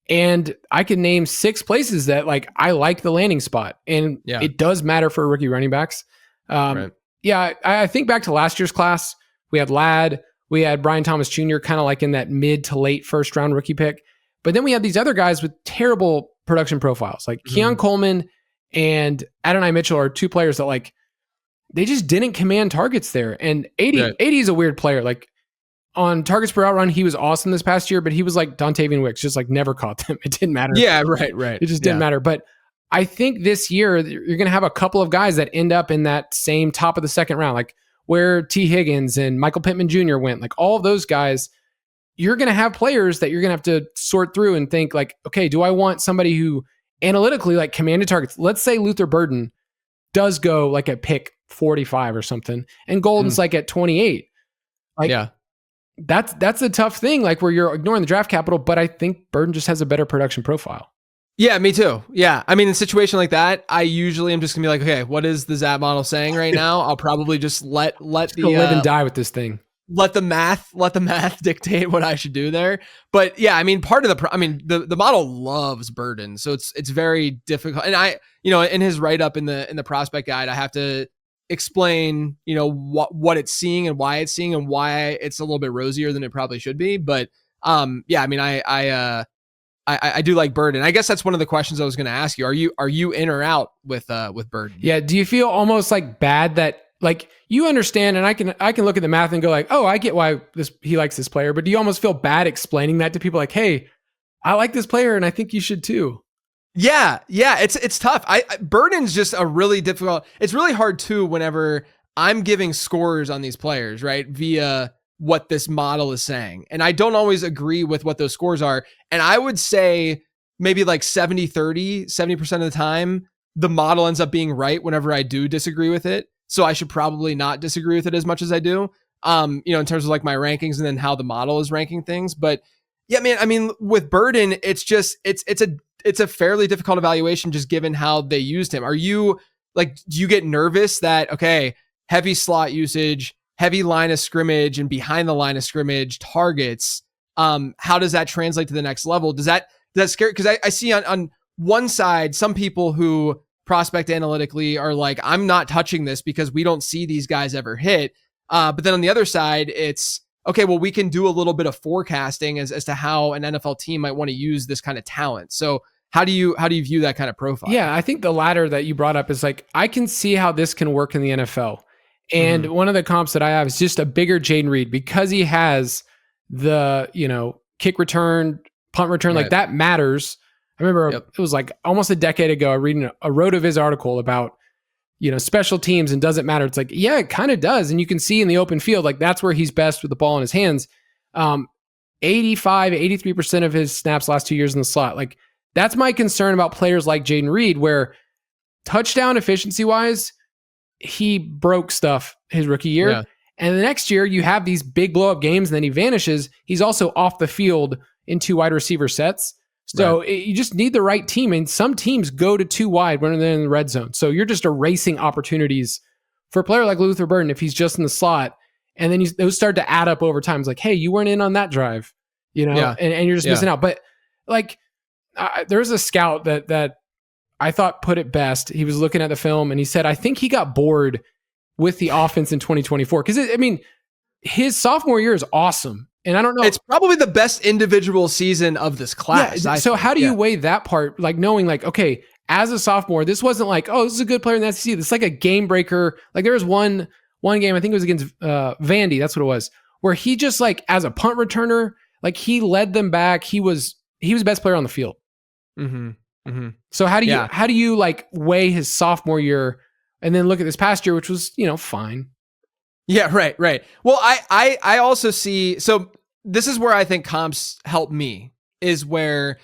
And I can name 6 places that like I like the landing spot, and it does matter for rookie running backs. Yeah, I think back to last year's class. We had Ladd, we had Brian Thomas Jr. kind of like in that mid to late first round rookie pick, but then we had these other guys with terrible production profiles, like Keon Coleman and Adonai Mitchell are 2 players that like they just didn't command targets there. And 80 is a weird player. Like on targets per out run, he was awesome this past year, but he was like Dontavian Wicks, just like never caught them. It didn't matter. Yeah, right. It just didn't matter. But I think this year you're going to have a couple of guys that end up in that same top of the second round, like where T. Higgins and Michael Pittman Jr. went, like all of those guys. You're going to have players that you're going to have to sort through and think like, okay, do I want somebody who analytically like commanded targets? Let's say Luther Burden does go like at pick 45 or something, and Golden's like at 28. Like, that's a tough thing, like where you're ignoring the draft capital, but I think Burden just has a better production profile. Yeah, me too. Yeah. I mean, in a situation like that, I usually am just gonna be like, okay, what is the Zap model saying right now? I'll probably just let the live and die with this thing. Let the math dictate what I should do there. But yeah, I mean, part of the model loves Burden, so it's very difficult. And I, in his write up in the prospect guide, I have to explain, what it's seeing and why it's seeing and why it's a little bit rosier than it probably should be. But yeah, I mean, I do like Burden. I guess that's one of the questions I was going to ask you. Are you in or out with Burden? Yeah. Do you feel almost like bad that like you understand, and I can look at the math and go like, oh, I get why he likes this player, but do you almost feel bad explaining that to people like, hey, I like this player and I think you should too? Yeah, it's tough. Burden's just a really difficult. It's really hard too whenever I'm giving scores on these players, right, via what this model is saying. And I don't always agree with what those scores are. And I would say maybe like 70% of the time, the model ends up being right whenever I do disagree with it. So I should probably not disagree with it as much as I do, in terms of like my rankings and then how the model is ranking things. But yeah, man, I mean, with Burden, it's just, it's a fairly difficult evaluation just given how they used him. Are you like, do you get nervous that, okay, heavy slot usage, heavy line of scrimmage and behind the line of scrimmage targets? How does that translate to the next level? Does that scare? Because I see on one side, some people who prospect analytically are like, I'm not touching this because we don't see these guys ever hit. But then on the other side, it's okay, well, we can do a little bit of forecasting as to how an NFL team might want to use this kind of talent. So how do you view that kind of profile? Yeah, I think the latter that you brought up is like, I can see how this can work in the NFL. And one of the comps that I have is just a bigger Jaden Reed because he has the, kick return, punt return, like that matters. I remember it was like almost a decade ago, I wrote of his article about, special teams and does it matter? It's like, yeah, it kind of does. And you can see in the open field, like that's where he's best with the ball in his hands. 83% of his snaps last 2 years in the slot. Like that's my concern about players like Jaden Reed, where touchdown efficiency wise, he broke stuff his rookie year. Yeah. And the next year you have these big blow up games and then he vanishes. He's also off the field in 2 wide receiver sets. So you just need the right team. And some teams go to 2 wide when they're in the red zone. So you're just erasing opportunities for a player like Luther Burden if he's just in the slot. And then those start to add up over time. It's like, hey, you weren't in on that drive, and you're just missing out. But like there's a scout that I thought put it best. He was looking at the film and he said, I think he got bored with the offense in 2024. Because, his sophomore year is awesome. And I don't know. It's probably the best individual season of this class. Yeah, so how do you weigh that part? Like knowing like, okay, as a sophomore, this wasn't like, oh, this is a good player in the SEC. This is like a game breaker. Like there was one game, I think it was against Vandy. That's what it was. Where he just like, as a punt returner, like he led them back. He was the best player on the field. Mm-hmm. Mm-hmm. So how do you like weigh his sophomore year and then look at this past year, which was, fine. Yeah, right. Well, I also see, so this is where I think comps help me, is where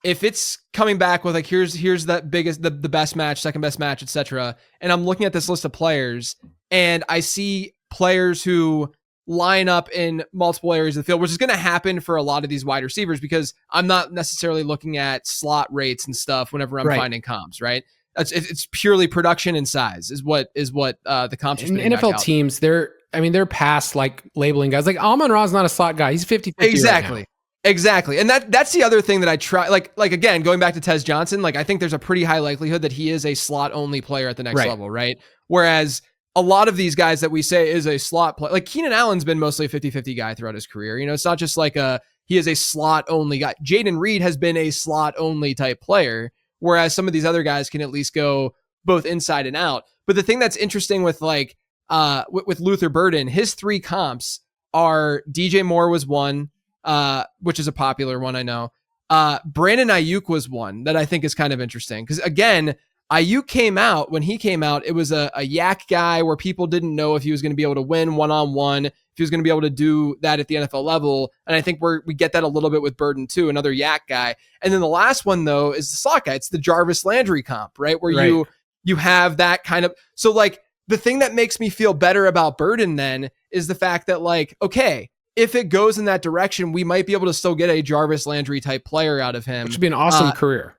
if it's coming back with like, here's that biggest, the best match, second best match, etc. And I'm looking at this list of players and I see players who line up in multiple areas of the field, which is going to happen for a lot of these wide receivers because I'm not necessarily looking at slot rates and stuff whenever I'm finding comps, right? It's purely production and size is what the comps are. NFL teams, they're past like labeling guys. Like Amon-Ra's not a slot guy. He's 50-50 Exactly. And that's the other thing that I try, like again, going back to Tez Johnson, like I think there's a pretty high likelihood that he is a slot only player at the next level, right? Whereas a lot of these guys that we say is a slot player, like Keenan Allen's been mostly a 50-50 guy throughout his career. It's not just like he is a slot only guy. Jaden Reed has been a slot only type player, whereas some of these other guys can at least go both inside and out. But the thing that's interesting with like, with Luther Burden, his 3 comps are DJ Moore was one, which is a popular one, I know. Brandon Ayuk was one that I think is kind of interesting because, again, Ayuk came out, when he came out, it was a yak guy where people didn't know if he was going to be able to win one-on-one, if he was going to be able to do that at the NFL level. And I think we get that a little bit with Burden too, another yak guy. And then the last one though is the slot guy. It's the Jarvis Landry comp, right? Where you have that kind of, so like the thing that makes me feel better about Burden then is the fact that like, okay, if it goes in that direction, we might be able to still get a Jarvis Landry type player out of him. Which would be an awesome career.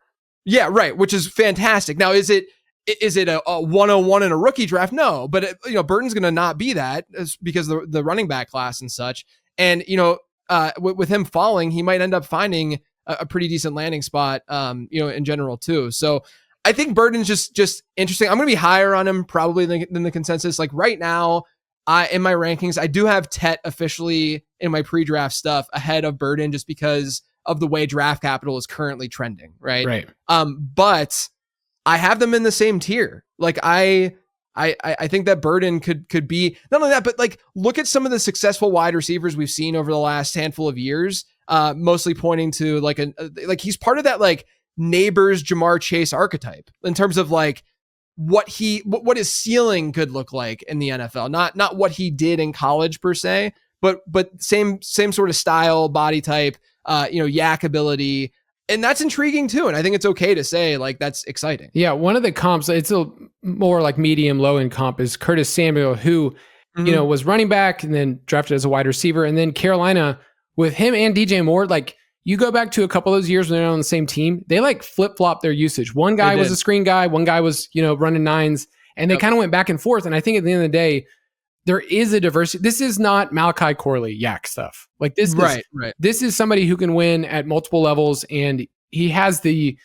Yeah, right. Which is fantastic. Now, is it a 101 in a rookie draft? No, but Burton's going to not be that because the running back class and such. And with him falling, he might end up finding a pretty decent landing spot. In general too. So I think Burton's just interesting. I'm going to be higher on him probably than the consensus. Like right now, in my rankings, I do have Tet officially in my pre-draft stuff ahead of Burton just because of the way draft capital is currently trending, right? Right. But I have them in the same tier. Like I think that Burden could be not only that, but like look at some of the successful wide receivers we've seen over the last handful of years, mostly pointing to like he's part of that like Neighbors Jamar Chase archetype in terms of like what his ceiling could look like in the NFL, not what he did in college per se, but same sort of style, body type, yak ability. And that's intriguing too. And I think it's okay to say like, that's exciting. Yeah. One of the comps, it's a more like medium low end comp is Curtis Samuel, who, was running back and then drafted as a wide receiver. And then Carolina with him and DJ Moore, like you go back to a couple of those years when they're on the same team, they like flip flop their usage. One guy was a screen guy. One guy was, running nines, and they kind of went back and forth. And I think at the end of the day, there is a diversity. This is not Malachi Corley yak stuff. Like this right. This is somebody who can win at multiple levels, and he has the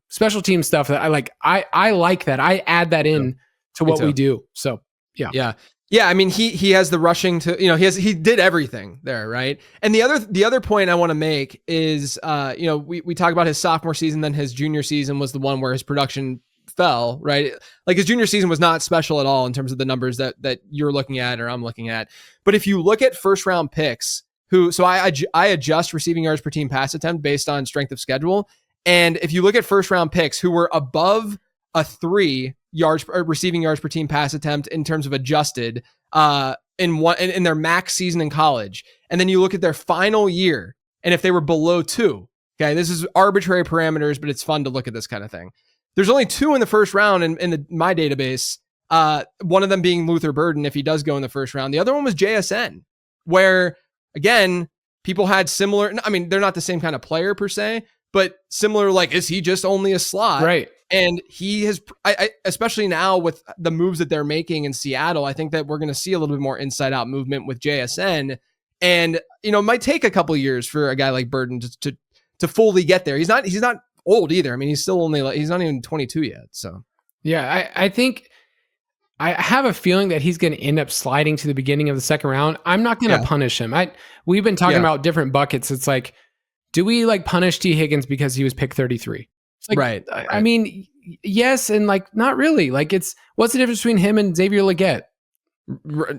special team stuff that I like. I like that. I add that in to what we do. So yeah. I mean, he has the rushing to he did everything there, right? And the other point I want to make is we talk about his sophomore season, then his junior season was the one where his production fell, right? Like his junior season was not special at all in terms of the numbers that you're looking at or I'm looking at. But if you look at first round picks, I adjust receiving yards per team pass attempt based on strength of schedule. And if you look at first round picks who were above a 3 receiving yards per team pass attempt in terms of adjusted in their max season in college, and then you look at their final year, and if they were below 2, okay, this is arbitrary parameters, but it's fun to look at this kind of thing. There's only 2 in the first round in my database. One of them being Luther Burden, if he does go in the first round. The other one was JSN, where again, people had similar, I mean, they're not the same kind of player per se, but similar, like, is he just only a slot? Right. And he has, especially now with the moves that they're making in Seattle, I think that we're going to see a little bit more inside out movement with JSN. And, it might take a couple of years for a guy like Burden to fully get there. He's not old either. I mean, he's still only he's not even 22 yet. So yeah, I think I have a feeling that he's going to end up sliding to the beginning of the second round. I'm not going to punish him. We've been talking about different buckets. It's like, do we like punish T. Higgins because he was pick 33? It's like, right. I mean, yes. And like, not really. Like what's the difference between him and Xavier Legette?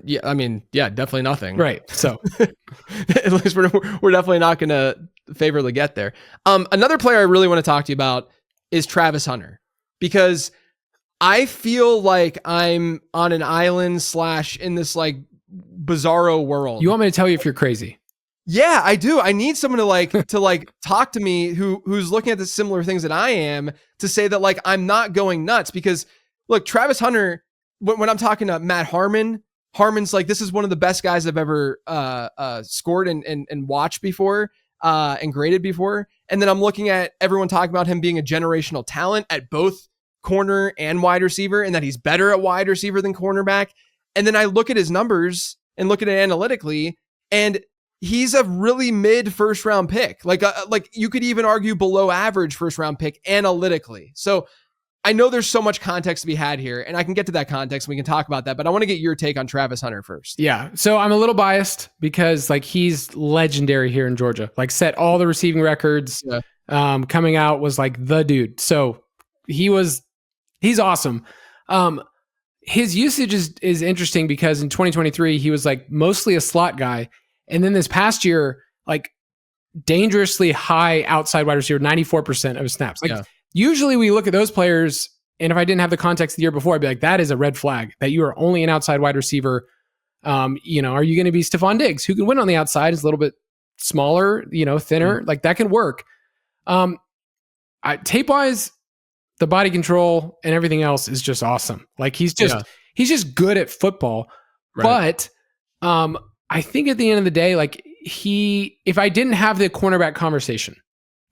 Yeah. I mean, yeah, definitely nothing. Right. So at least we're definitely not going to favor Legette there. Another player I really want to talk to you about is Travis Hunter, because I feel like I'm on an island / in this like bizarro world. You want me to tell you if you're crazy? Yeah, I do. I need someone to talk to me who's looking at the similar things that I am, to say that like I'm not going nuts. Because look, Travis Hunter, when I'm talking to Matt Harmon's like, this is one of the best guys I've ever scored and watched before and graded before. And then I'm looking at everyone talking about him being a generational talent at both corner and wide receiver, and that he's better at wide receiver than cornerback. And then I look at his numbers and look at it analytically, and he's a really mid first round pick. Like you could even argue below average first round pick analytically. So I know there's so much context to be had here, and I can get to that context and we can talk about that, but I want to get your take on Travis Hunter first. Yeah. So I'm a little biased because like he's legendary here in Georgia, like set all the receiving records, coming out was like the dude. So he's awesome. his usage is interesting because in 2023 he was like mostly a slot guy, and then this past year like dangerously high outside wide receiver, 94% of his snaps. Like usually we look at those players, and if I didn't have the context the year before, I'd be like, that is a red flag that you are only an outside wide receiver. Are you going to be Stephon Diggs, who can win on the outside, is a little bit smaller, thinner, like that can work. Tape wise, the body control and everything else is just awesome. Like he's just good at football. Right. But I think at the end of the day, like if I didn't have the cornerback conversation,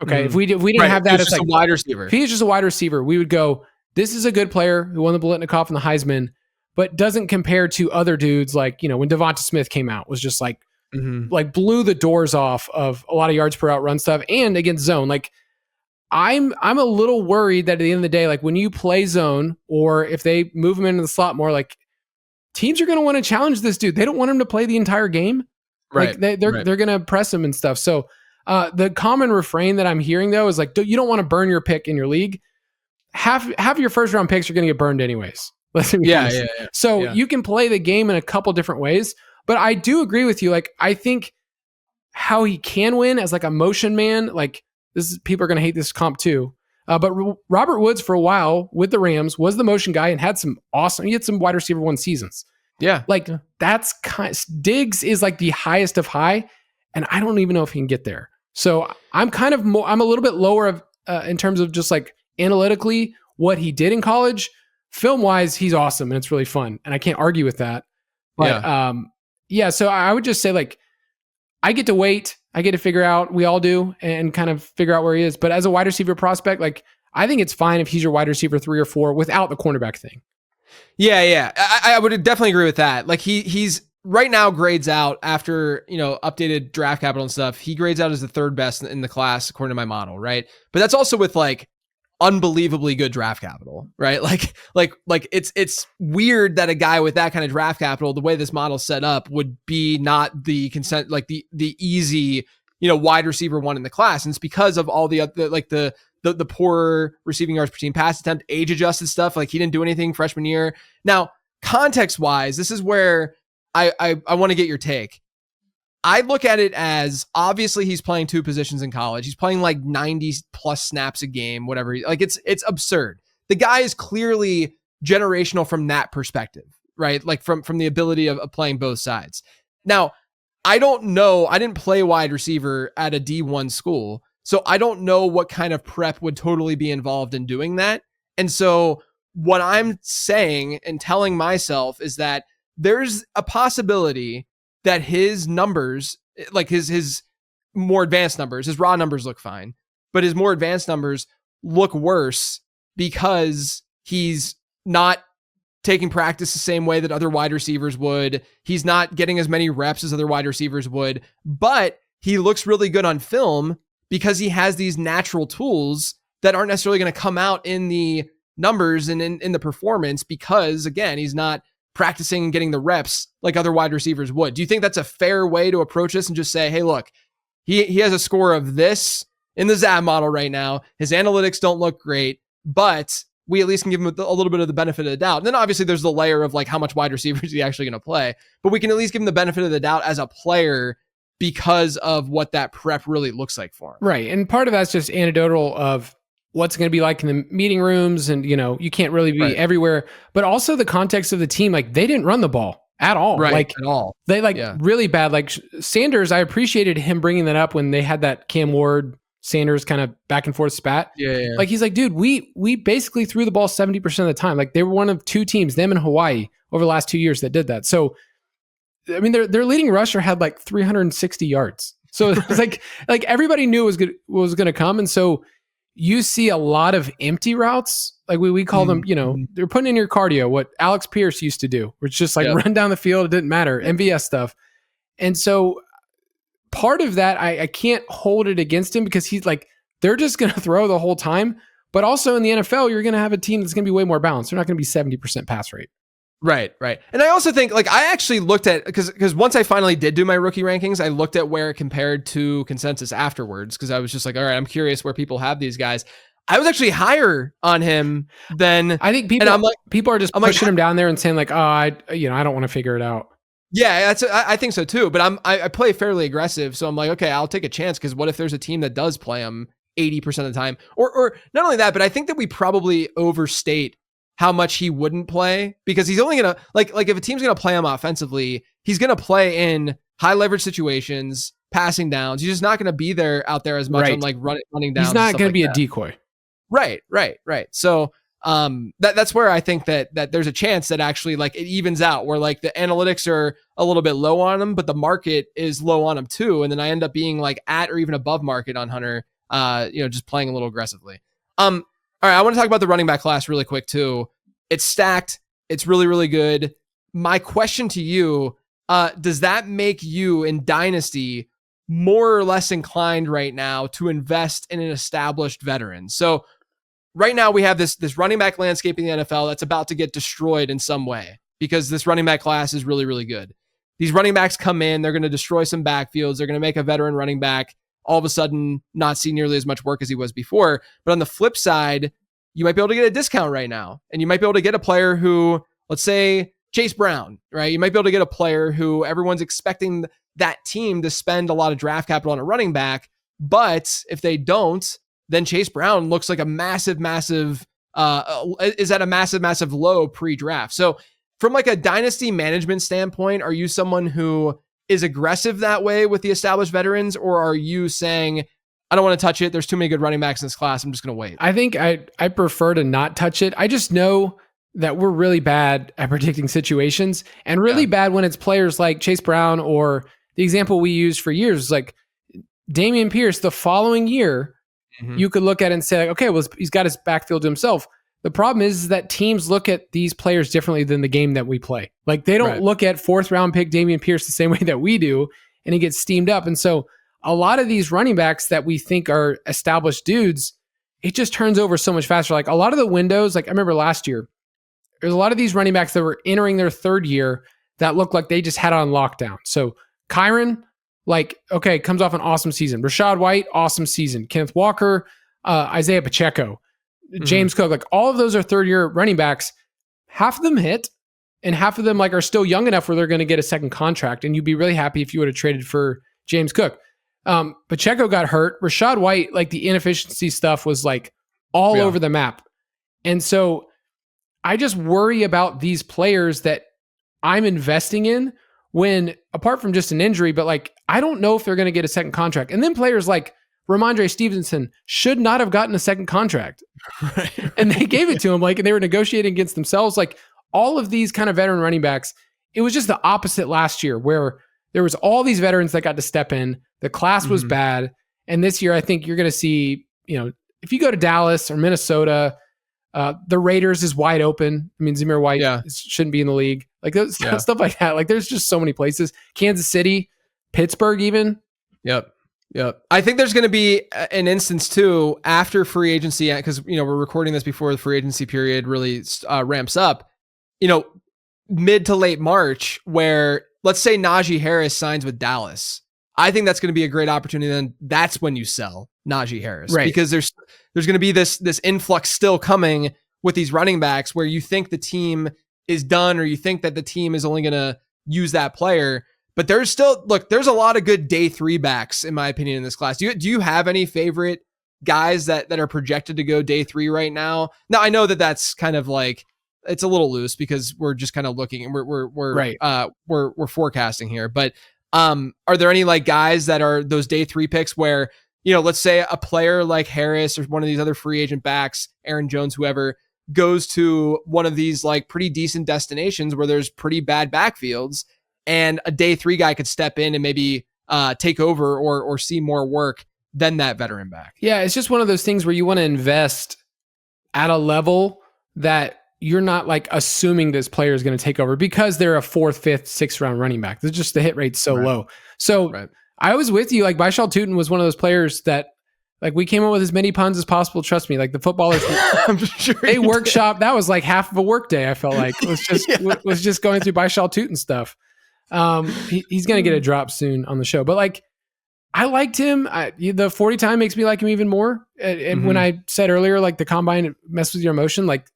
okay, if we didn't have that as like a wide receiver, if he was just a wide receiver, we would go, this is a good player who won the Biletnikoff and the Heisman, but doesn't compare to other dudes like, when Devonta Smith came out, was just like, like blew the doors off of a lot of yards per out run stuff and against zone. Like I'm a little worried that at the end of the day, like when you play zone or if they move him into the slot more, like teams are going to want to challenge this dude. They don't want him to play the entire game. Right. Like they're going to press him and stuff. So the common refrain that I'm hearing though is like, you don't want to burn your pick in your league. Half your first round picks are going to get burned anyways. So you can play the game in a couple different ways, but I do agree with you. Like I think how he can win as like a motion man, like people are going to hate this comp too. But Robert Woods for a while with the Rams was the motion guy and had some he had some wide receiver 1 seasons. Yeah. Like that's Diggs is like the highest of high, and I don't even know if he can get there. So I'm kind of I'm a little bit lower of in terms of just like analytically what he did in college. Film wise, he's awesome and it's really fun, and I can't argue with that. But so I would just say like I get to wait, I get to figure out, we all do, and kind of figure out where he is. But as a wide receiver prospect, like I think it's fine if he's your wide receiver 3 or 4 without the cornerback thing. Yeah. I would definitely agree with that. Like he's right now grades out after, updated draft capital and stuff. He grades out as the 3rd best in the class according to my model, right? But that's also with like unbelievably good draft capital, right? Like it's weird that a guy with that kind of draft capital, the way this model's set up, would be not the consent, like the easy, wide receiver 1 in the class. And it's because of all the other, like the poor receiving yards per team pass attempt, age adjusted stuff. Like he didn't do anything freshman year. Now, context wise, this is where I want to get your take. I look at it as obviously he's playing 2 positions in college. He's playing like 90 plus snaps a game, whatever. Like it's absurd. The guy is clearly generational from that perspective, right? Like from the ability of playing both sides. Now, I don't know. I didn't play wide receiver at a D1 school, so I don't know what kind of prep would totally be involved in doing that. And so what I'm saying and telling myself is that there's a possibility that his numbers, like his more advanced numbers, his raw numbers look fine, but his more advanced numbers look worse because he's not taking practice the same way that other wide receivers would. He's not getting as many reps as other wide receivers would, but he looks really good on film because he has these natural tools that aren't necessarily going to come out in the numbers and in the performance because, again, he's not practicing and getting the reps like other wide receivers would. Do you think that's a fair way to approach this and just say, hey, look, he has a score of this in the ZAB model right now. His analytics don't look great, but we at least can give him a little bit of the benefit of the doubt. And then obviously there's the layer of like how much wide receiver is he actually going to play, but we can at least give him the benefit of the doubt as a player because of what that prep really looks like for him. Right. And part of that's just anecdotal of what's going to be like in the meeting rooms, and you can't really be everywhere, but also the context of the team. Like they didn't run the ball at all. Right. Like at all. They really bad. Like Sanders, I appreciated him bringing that up when they had that Cam Ward Sanders kind of back and forth spat. Yeah. Like he's like, dude, we basically threw the ball 70% of the time. Like they were one of 2 teams, them in Hawaii, over the last 2 years that did that. So, I mean, their leading rusher had like 360 yards. So it's like everybody knew it was going to come. And so you see a lot of empty routes. Like we call them, they're putting in your cardio, what Alex Pierce used to do, where it's just like run down the field. It didn't matter. MVS stuff. And so part of that, I can't hold it against him because he's like, they're just going to throw the whole time. But also in the NFL, you're going to have a team that's going to be way more balanced. They're not going to be 70% pass rate. Right. And I also think, like, I actually looked at, because once I finally did do my rookie rankings, I looked at where it compared to consensus afterwards, because I was just like, all right, I'm curious where people have these guys. I was actually higher on him than I think people are just pushing him down there and saying like, oh, I don't want to figure it out. Yeah, I think so too. But I play fairly aggressive, so I'm like, okay, I'll take a chance because what if there's a team that does play him 80% of the time, or not only that, but I think that we probably overstate how much he wouldn't play because he's only gonna like if a team's gonna play him offensively, he's gonna play in high leverage situations, passing downs. He's just not gonna be out there as much on like running down. He's not gonna be a decoy. Right. So that's where I think that there's a chance that actually like it evens out where like the analytics are a little bit low on him, but the market is low on him too. And then I end up being like at or even above market on Hunter, just playing a little aggressively. All right, I want to talk about the running back class really quick too. It's stacked. It's really, really good. My question to you, does that make you in Dynasty more or less inclined right now to invest in an established veteran? So right now we have this running back landscape in the NFL that's about to get destroyed in some way because this running back class is really, really good. These running backs come in, they're going to destroy some backfields. They're going to make a veteran running back all of a sudden not see nearly as much work as he was before. But on the flip side, you might be able to get a discount right now. And you might be able to get a player who, let's say Chase Brown, right? You might be able to get a player who everyone's expecting that team to spend a lot of draft capital on a running back. But if they don't, then Chase Brown looks like is at a massive low pre-draft. So from like a dynasty management standpoint, are you someone who is aggressive that way with the established veterans, or are you saying, I don't want to touch it, there's too many good running backs in this class, I'm just going to wait? I think I prefer to not touch it. I just know that we're really bad at predicting situations and really bad when it's players like Chase Brown, or the example we used for years, like Dameon Pierce. The following year, you could look at it and say, like, okay, well, he's got his backfield to himself. The problem is that teams look at these players differently than the game that we play. Like they don't look at 4th round pick Dameon Pierce the same way that we do, and he gets steamed up. And so a lot of these running backs that we think are established dudes, it just turns over so much faster. Like a lot of the windows, like I remember last year, there's a lot of these running backs that were entering their 3rd year that looked like they just had it on lockdown. So Kyron, like, okay, comes off an awesome season. Rachaad White, awesome season. Kenneth Walker, Isaiah Pacheco, James Cook, like all of those are 3rd year running backs. Half of them hit, and half of them like are still young enough where they're going to get a second contract. And you'd be really happy if you would have traded for James Cook. Pacheco got hurt. Rachaad White, like the inefficiency stuff was like all over the map. And so I just worry about these players that I'm investing in when, apart from just an injury, but like, I don't know if they're going to get a second contract. And then players like Ramondre Stevenson should not have gotten a second contract. And they gave it to him, like, and they were negotiating against themselves. Like all of these kind of veteran running backs, it was just the opposite last year where there was all these veterans that got to step in. The class was bad. And this year, I think you're going to see, if you go to Dallas or Minnesota, the Raiders is wide open. I mean, Zamir White shouldn't be in the league. Like stuff like that. Like there's just so many places. Kansas City, Pittsburgh even. Yep. I think there's going to be an instance too after free agency, because we're recording this before the free agency period really ramps up. Mid to late March, where let's say Najee Harris signs with Dallas. I think that's going to be a great opportunity. Then that's when you sell Najee Harris, right? Because there's going to be this influx still coming with these running backs where you think the team is done, or you think that the team is only going to use that player. But there's a lot of good day 3 backs, in my opinion, in this class. Do you have any favorite guys that are projected to go day 3 right now? Now, I know that that's kind of like, it's a little loose because we're just kind of looking and we're forecasting here. But are there any like guys that are those day 3 picks where, let's say a player like Harris or one of these other free agent backs, Aaron Jones, whoever, goes to one of these like pretty decent destinations where there's pretty bad backfields, and a day 3 guy could step in and maybe take over or see more work than that veteran back? Yeah, it's just one of those things where you want to invest at a level that you're not like assuming this player is going to take over because they're a 4th, 5th, 6th round running back. It's just the hit rate's so low. So I was with you. Like Baishal Tutin was one of those players that like we came up with as many puns as possible. Trust me, like the footballers, I'm sure they workshop. That was like half of a work day. I felt like was just going through Baishal Tutin stuff. He's going to get a drop soon on the show, but like I liked him. The 40 time makes me like him even more. And when I said earlier, like the combine messes with your emotion, like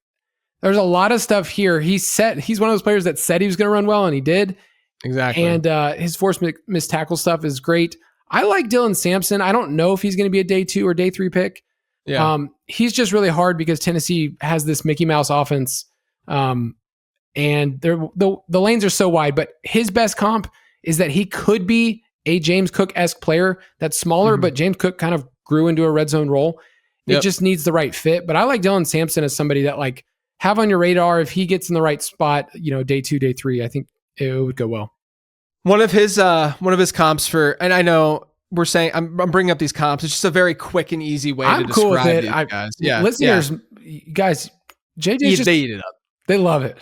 there's a lot of stuff here. He's one of those players that said he was going to run well, and he did. Exactly. And his forced missed tackle stuff is great. I like Dylan Sampson. I don't know if he's going to be a day 2 or day 3 pick. Yeah. He's just really hard because Tennessee has this Mickey Mouse offense. And the lanes are so wide, but his best comp is that he could be a James Cook-esque player that's smaller, but James Cook kind of grew into a red zone role. It just needs the right fit. But I like Dylan Sampson as somebody that like have on your radar. If he gets in the right spot, day 2, day 3, I think it would go well. One of his comps for, and I know we're saying I'm bringing up these comps. It's just a very quick and easy way to cool describe with it. these guys. Yeah, listeners, guys, JJ they eat it up. They love it.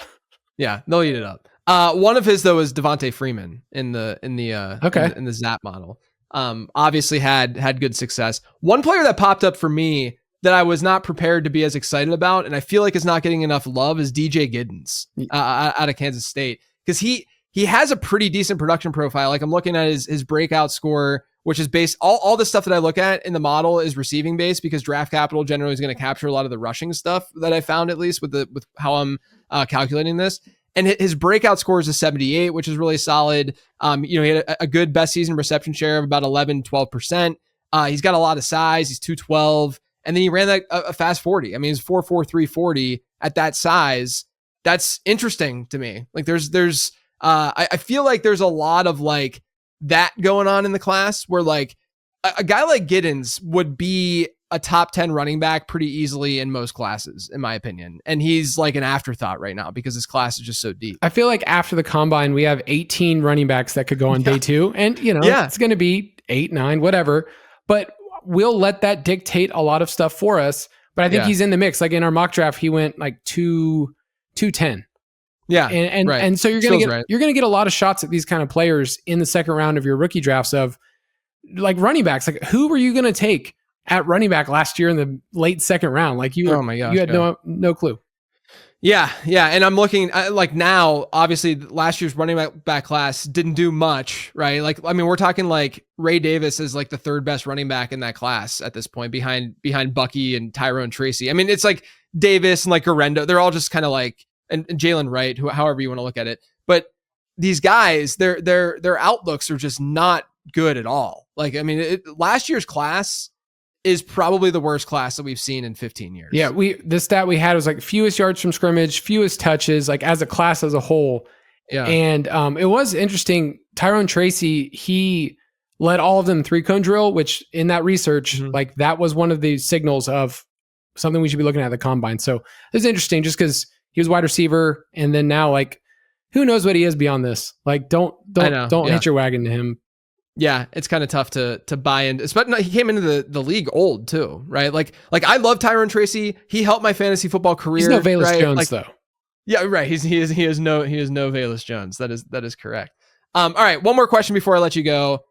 Yeah, they'll eat it up. One of his though is Devontae Freeman in the Zap model. Obviously had good success. One player that popped up for me that I was not prepared to be as excited about, and I feel like is not getting enough love, is DJ Giddens out of Kansas State, because he has a pretty decent production profile. Like I'm looking at his breakout score, which is based all the stuff that I look at in the model is receiving based, because draft capital generally is going to capture a lot of the rushing stuff that I found, at least with how I'm calculating this. And his breakout score is a 78, which is really solid. He had a good best season reception share of about 11-12%. He's got a lot of size. He's 212. And then he ran a fast 40. I mean, he's 4.43 40 at that size. That's interesting to me. Like I feel like there's a lot of like that going on in the class where like a guy like Giddens would be a top 10 running back pretty easily in most classes, in my opinion. And he's like an afterthought right now because his class is just so deep. I feel like after the combine, we have 18 running backs that could go on day 2. And, it's going to be 8, 9, whatever. But we'll let that dictate a lot of stuff for us. But I think he's in the mix. Like in our mock draft, he went like 210. Yeah. And so you're going to get a lot of shots at these kind of players in the second round of your rookie drafts of like running backs. Like who were you going to take at running back last year in the late second round? Like you had no clue. Yeah. And I'm looking like now, obviously last year's running back class didn't do much, right? Like, I mean, we're talking like Ray Davis is like the third best running back in that class at this point behind Bucky and Tyrone Tracy. I mean, it's like Davis and like Garendo. They're all just kind of like, and Jalen Wright, however you want to look at it. But these guys, their outlooks are just not good at all. Like, I mean, last year's class is probably the worst class that we've seen in 15 years. Yeah, the stat we had was like fewest yards from scrimmage, fewest touches, like as a class as a whole. Yeah. And it was interesting. Tyrone Tracy, he led all of them 3-cone drill, which in that research, like that was one of the signals of something we should be looking at the combine. So it's interesting just because he was wide receiver, and then now like who knows what he is beyond this? Like don't hitch your wagon to him. Yeah, it's kind of tough to buy in. But he came into the league old too, right? Like I love Tyrone Tracy. He helped my fantasy football career. He's no Velus Jones though. Yeah, right. He is no Velus Jones. That is correct. All right, one more question before I let you go.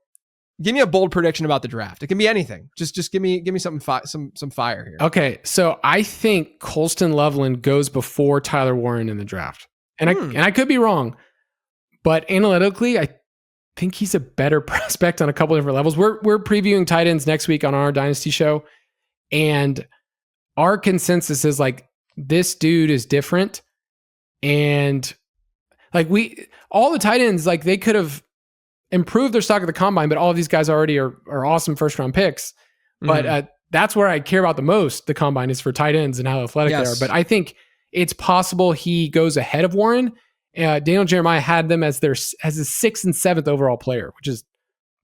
Give me a bold prediction about the draft. It can be anything. Just give me something some fire here. Okay, so I think Colston Loveland goes before Tyler Warren in the draft, and I could be wrong, but analytically, I think he's a better prospect on a couple different levels. We're previewing tight ends next week on our Dynasty show, and our consensus is like this dude is different, and like all the tight ends, like they could have improved their stock at the combine, but all of these guys already are awesome first round picks. But that's where I care about the most. The combine is for tight ends and how athletic they are. But I think it's possible he goes ahead of Warren. Daniel Jeremiah had them as his 6th and 7th overall player, which is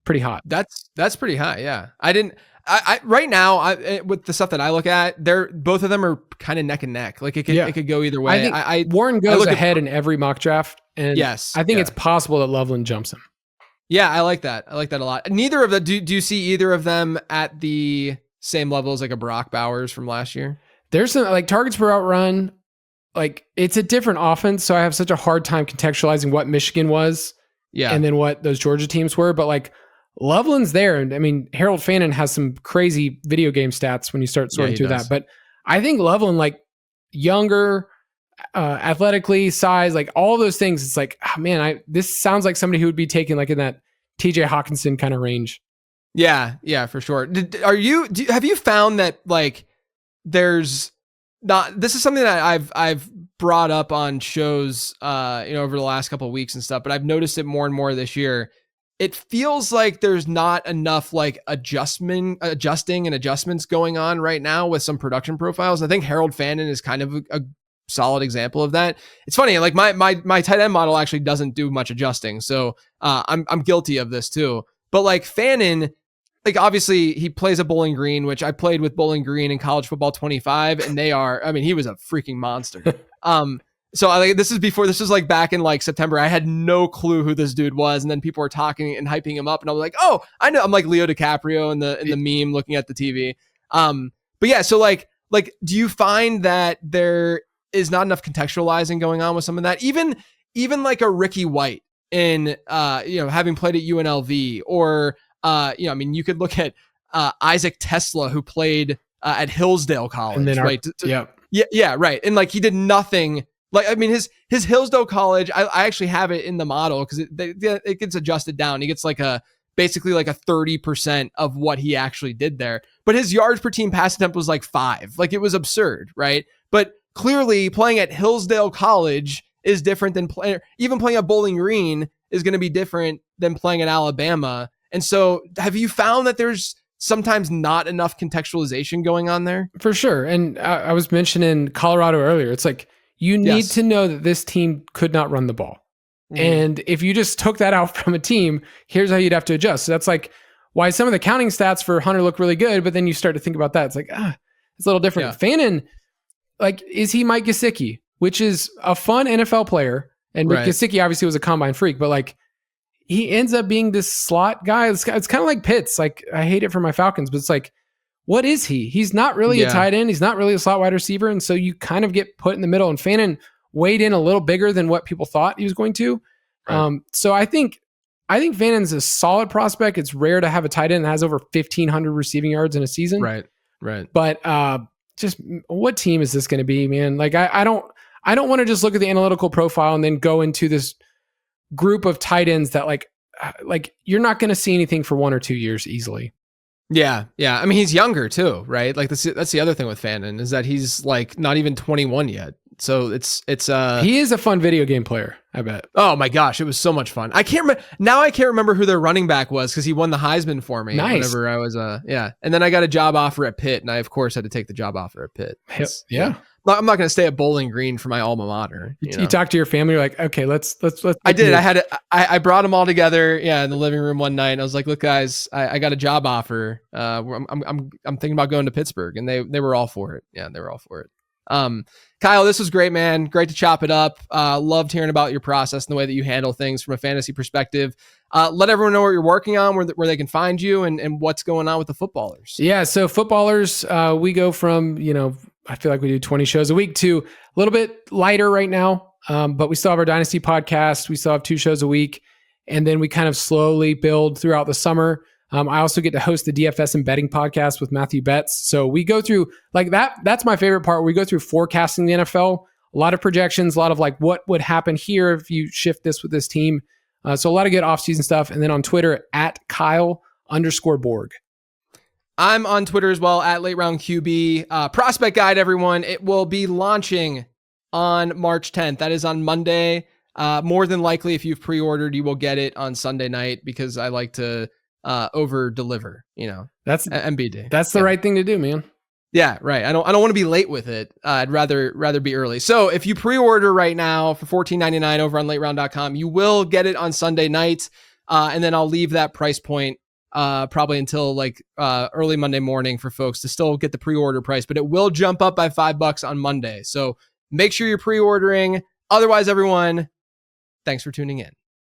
pretty hot. That's pretty high. Yeah. I right now with the stuff that I look at, both of them are kind of neck and neck. Like it could go either way. I think Warren goes ahead in every mock draft. And I think it's possible that Loveland jumps him. Yeah, I like that. I like that a lot. Neither of them. Do you see either of them at the same level as like a Brock Bowers from last year? There's some like targets per out run. Like it's a different offense, so I have such a hard time contextualizing what Michigan was, and then what those Georgia teams were. But like Loveland's there, and I mean Harold Fannin has some crazy video game stats when you start sorting through that. But I think Loveland, like younger, athletically, size, like all those things, it's like, oh man, this sounds like somebody who would be taken like in that TJ Hawkinson kind of range. Yeah, for sure. Have you found that like there's not, this is something that I've brought up on shows, over the last couple of weeks and stuff, but I've noticed it more and more this year. It feels like there's not enough like adjusting and adjustments going on right now with some production profiles. I think Harold Fannin is kind of a solid example of that. It's funny, like my tight end model actually doesn't do much adjusting, so I'm guilty of this too. But like Fannin, like obviously he plays a Bowling Green, which I played with Bowling Green in college football 25, and he was a freaking monster. So this is like back in like September. I had no clue who this dude was, and then people were talking and hyping him up, and I was like, oh, I know. I'm like Leo DiCaprio in the meme looking at the TV. But yeah, so like do you find that there is not enough contextualizing going on with some of that? Even like a Ricky White in having played at UNLV, or you could look at Isaac Tesla, who played at Hillsdale College, and then right? Yeah, right. And like he did nothing. Like, I mean, his Hillsdale College, I actually have it in the model because it gets adjusted down. He gets basically like a 30% of what he actually did there. But his yards per team pass attempt was like 5. Like, it was absurd, right? But clearly playing at Hillsdale College is different than even playing at Bowling Green is going to be different than playing at Alabama. And so have you found that there's sometimes not enough contextualization going on there? For sure. And I was mentioning Colorado earlier. It's like, you need to know that this team could not run the ball. Mm. And if you just took that out from a team, here's how you'd have to adjust. So that's like why some of the counting stats for Hunter look really good, but then you start to think about that. It's like, it's a little different. Yeah. Fannin, like, is he Mike Gesicki, which is a fun NFL player. And right. Gesicki obviously was a combine freak, but like, he ends up being this slot guy. It's kind of like Pitts. Like, I hate it for my Falcons, but it's like, what is he? He's not really a tight end. He's not really a slot wide receiver. And so you kind of get put in the middle, and Fannin weighed in a little bigger than what people thought he was going to. Right. So I think Fannin's a solid prospect. It's rare to have a tight end that has over 1,500 receiving yards in a season. Right. But just what team is this going to be, man? Like, I don't want to just look at the analytical profile and then go into this group of tight ends that like you're not going to see anything for 1 or 2 years easily. Yeah. I mean, he's younger too, right? Like that's the other thing with Fannin is that he's like not even 21 yet. So it's he is a fun video game player, I bet. Oh my gosh, it was so much fun. I can't remember who their running back was because he won the Heisman for me. Nice. Whenever I was and then I got a job offer at Pitt, and I of course had to take the job offer at Pitt. Yeah. I'm not going to stay at Bowling Green for my alma mater. You talk to your family, you're like, okay, let's. I did. I brought them all together. Yeah. In the living room one night. And I was like, look guys, I got a job offer. I'm thinking about going to Pittsburgh, and they were all for it. Yeah. They were all for it. Kyle, this was great, man. Great to chop it up. Loved hearing about your process and the way that you handle things from a fantasy perspective. Let everyone know what you're working on, where they can find you, and what's going on with the footballers. Yeah. So footballers, we go from, I feel like we do 20 shows a week to a little bit lighter right now. But we still have our Dynasty podcast. We still have 2 shows a week. And then we kind of slowly build throughout the summer. I also get to host the DFS and betting podcast with Matthew Betts. So we go through like that. That's my favorite part. We go through forecasting the NFL, a lot of projections, a lot of like what would happen here if you shift this with this team. So a lot of good offseason stuff. And then on Twitter at Kyle_Borg. I'm on Twitter as well at Late Round QB. Prospect Guide, everyone. It will be launching on March 10th. That is on Monday. More than likely, if you've pre-ordered, you will get it on Sunday night because I like to over deliver. That's MBD. That's the right thing to do, man. Yeah, right. I don't want to be late with it. I'd rather be early. So if you pre-order right now for $14.99 over on lateround.com, you will get it on Sunday night, and then I'll leave that price point probably until like early Monday morning for folks to still get the pre-order price, but it will jump up by $5 on Monday. So make sure you're pre-ordering. Otherwise, everyone, thanks for tuning in.